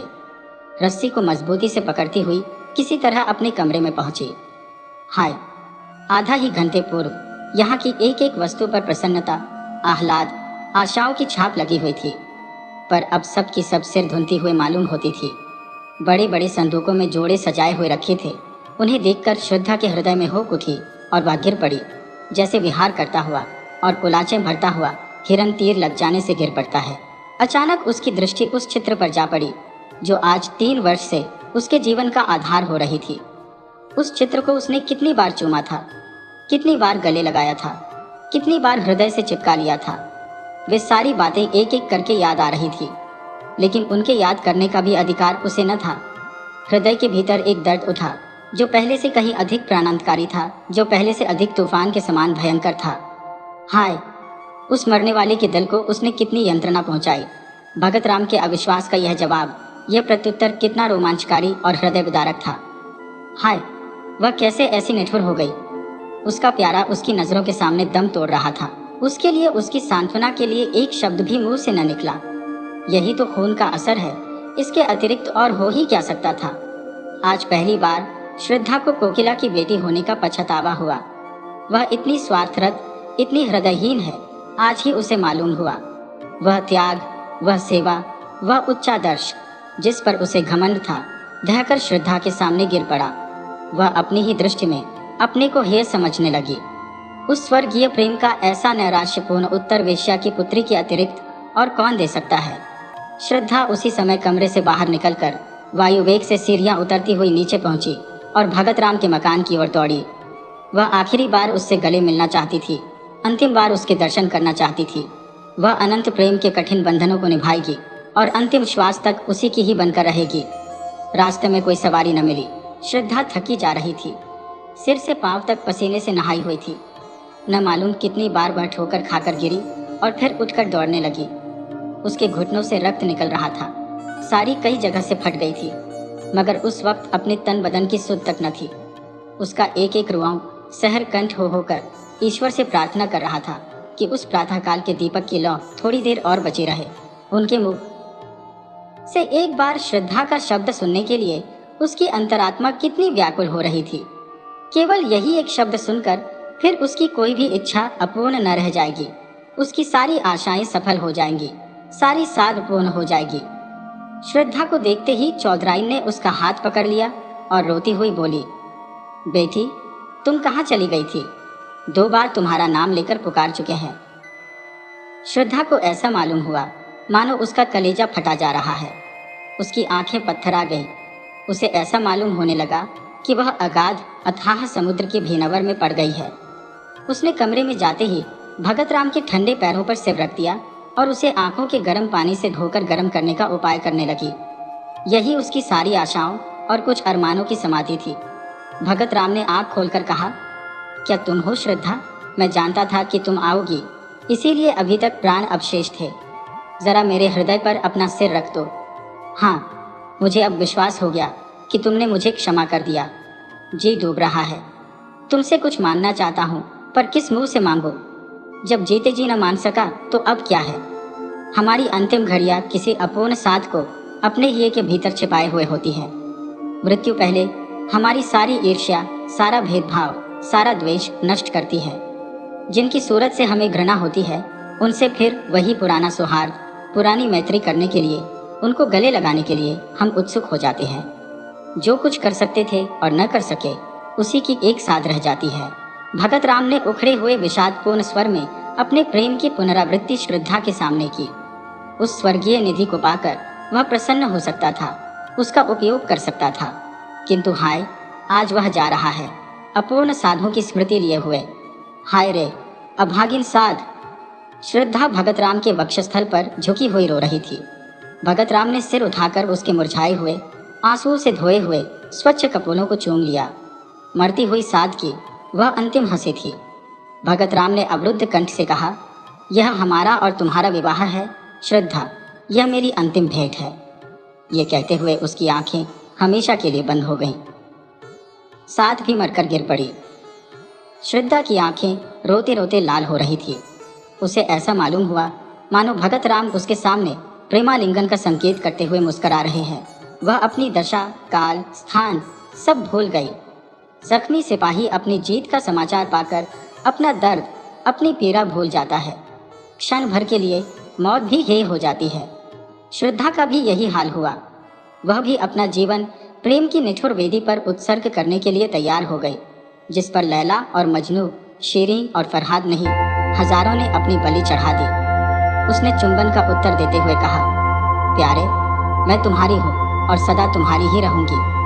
रस्सी को मजबूती से पकड़ती हुई किसी तरह अपने कमरे में पहुंची। हाय, आधा ही घंटे पूर्व यहाँ की एक एक वस्तु पर प्रसन्नता, आह्लाद, आशाओं की छाप लगी हुई थी, पर अब सब की सब सिर धुनती हुए मालूम होती थी। बड़े बड़े संदूकों में जोड़े सजाए हुए रखे थे। उन्हें देखकर श्रद्धा के हृदय में होक उठी और वह गिर पड़ी, जैसे विहार करता हुआ और कुलाचें भरता हुआ हिरन तीर लग जाने से गिर पड़ता है। अचानक उसकी दृष्टि उस चित्र पर जा पड़ी जो आज 3 वर्ष से उसके जीवन का आधार हो रही थी। उस चित्र को उसने कितनी बार चूमा था, कितनी बार गले लगाया था, कितनी बार हृदय से चिपका लिया था। वे सारी बातें एक एक करके याद आ रही थी, लेकिन उनके याद करने का भी अधिकार उसे न था। हृदय के भीतर एक दर्द उठा जो पहले से कहीं अधिक प्राणांतकारी था, जो पहले से अधिक तूफान के समान भयंकर था। हाय, उस मरने वाले के दिल को उसने कितनी यंत्रणा पहुंचाई। भगत राम के अविश्वास का यह जवाब, यह प्रत्युत्तर कितना रोमांचकारी और हृदय विदारक था। हाय, वह कैसे ऐसी निठुर हो गई। उसका प्यारा उसकी नजरों के सामने दम तोड़ रहा था। उसके लिए, उसकी सांत्वना के लिए एक शब्द भी मुंह से न निकला। यही तो खून का असर है, इसके अतिरिक्त और हो ही क्या सकता था। आज पहली बार श्रद्धा को कोकिला की बेटी होने का पछतावा हुआ। वह इतनी स्वार्थरत, इतनी हृदयहीन है, आज ही उसे मालूम हुआ। वह त्याग, वह सेवा, वह उच्चादर्श जिस पर उसे घमंड था, ढहकर श्रद्धा के सामने गिर पड़ा। वह अपनी ही दृष्टि में अपने को हेय समझने लगी। उस स्वर्गीय प्रेम का ऐसा नैराश्यपूर्ण उत्तर वेश्या की पुत्री के अतिरिक्त और कौन दे सकता है। श्रद्धा उसी समय कमरे से बाहर निकलकर वायुवेग से सीढ़ियां उतरती हुई नीचे पहुंची और भगत राम के मकान की ओर दौड़ी। वह आखिरी बार उससे गले मिलना चाहती थी, अंतिम बार उसके दर्शन करना चाहती थी। वह अनंत प्रेम के कठिन बंधनों को निभाएगी और अंतिम श्वास तक उसी की ही बनकर रहेगी। रास्ते में कोई सवारी न मिली। श्रद्धा थकी जा रही थी, सिर से पांव तक पसीने से नहाई हुई थी। न मालूम कितनी बार वह ठोकर खाकर गिरी और फिर उठकर दौड़ने लगी। उसके घुटनों से रक्त निकल रहा था, साड़ी कई जगह से फट गई थी, मगर उस वक्त अपने तन बदन की सुध तक न थी। उसका एक एक रुआं सहर कंठ हो होकर ईश्वर से प्रार्थना कर रहा था कि उस प्रातःकाल के दीपक की लौ थोड़ी देर और बची रहे। उनके मुंह से एक बार श्रद्धा का शब्द सुनने के लिए उसकी अंतरात्मा कितनी व्याकुल हो रही थी। केवल यही एक शब्द सुनकर फिर उसकी कोई भी इच्छा अपूर्ण न रह जाएगी। उसकी सारी आशाएं सफल हो जाएंगी, सारी साध पूर्ण हो जाएगी। श्रद्धा को देखते ही चौधराइन ने उसका हाथ पकड़ लिया और रोती हुई बोली, बेटी, तुम कहाँ चली गई थी? 2 बार तुम्हारा नाम लेकर पुकार चुके हैं। श्रद्धा को ऐसा मालूम हुआ मानो उसका कलेजा फटा जा रहा है। उसकी आंखें पत्थर आ गईं। उसे ऐसा मालूम होने लगा कि वह अगाध अथाह समुद्र के भेनवर में पड़ गई है। उसने कमरे में जाते ही भगत राम के ठंडे पैरों पर सिर रख दिया और उसे आंखों के गर्म पानी से धोकर गर्म करने का उपाय करने लगी। यही उसकी सारी आशाओं और कुछ अरमानों की समाधि थी। भगत राम ने आंख खोलकर कहा, क्या तुम हो श्रद्धा? मैं जानता था कि तुम आओगी, इसीलिए अभी तक प्राण अवशेष थे। जरा मेरे हृदय पर अपना सिर रख दो। हाँ, मुझे अब विश्वास हो गया कि तुमने मुझे क्षमा कर दिया। जी डूब रहा है। तुमसे कुछ मांगना चाहता हूँ, पर किस मुंह से मांगो? जब जीते जी न मान सका तो अब क्या है। हमारी अंतिम घड़ियां किसी अपूर्ण साध को अपने हिये के भीतर छिपाए हुए होती है। मृत्यु पहले हमारी सारी ईर्ष्या, सारा भेदभाव, सारा द्वेष नष्ट करती है। जिनकी सूरत से हमें घृणा होती है, उनसे फिर वही पुराना सौहार्द, पुरानी मैत्री करने के लिए, उनको गले लगाने के लिए हम उत्सुक हो जाते हैं। जो कुछ कर सकते थे और न कर सके, उसी की एक साध रह जाती है। भगत राम ने उखड़े हुए विषादपूर्ण स्वर में अपने प्रेम की पुनरावृत्ति श्रद्धा के सामने की। उस स्वर्गीय निधि को पाकर वह प्रसन्न हो सकता था, उसका उपयोग कर सकता था, किंतु हाय, आज वह जा रहा है अपूर्ण साधों की स्मृति लिए हुए। हाय रे अभागिन साध। श्रद्धा भगत राम के वक्षस्थल पर झुकी हुई रो रही थी। भगत राम ने सिर उठाकर उसके मुरझाए हुए, आंसुओं से धोए हुए स्वच्छ कपोलों को चूम लिया। मरती हुई साध की वह अंतिम हंसी थी। भगत राम ने अवरुद्ध कंठ से कहा, यह हमारा और तुम्हारा विवाह है श्रद्धा, यह मेरी अंतिम भेंट है। ये कहते हुए उसकी आंखें हमेशा के लिए बंद हो गईं। साध भी मरकर गिर पड़ी। श्रद्धा की आंखें रोते रोते लाल हो रही थी। उसे ऐसा मालूम हुआ मानो भगत राम उसके सामने प्रेमालिंगन का संकेत करते हुए मुस्करा रहे हैं। वह अपनी दशा, काल, स्थान सब भूल गई। जख्मी सिपाही अपनी जीत का समाचार पाकर अपना दर्द, अपनी पीड़ा भूल जाता है। क्षण भर के लिए मौत भी हेय हो जाती है। श्रद्धा का भी यही हाल हुआ। वह भी अपना जीवन प्रेम की निठुर वेदी पर उत्सर्ग करने के लिए तैयार हो गई, जिस पर लैला और मजनू, शीरीं और फरहाद नहीं, हजारों ने अपनी बलि चढ़ा दी। उसने चुंबन का उत्तर देते हुए कहा, प्यारे, मैं तुम्हारी हूँ और सदा तुम्हारी ही रहूंगी।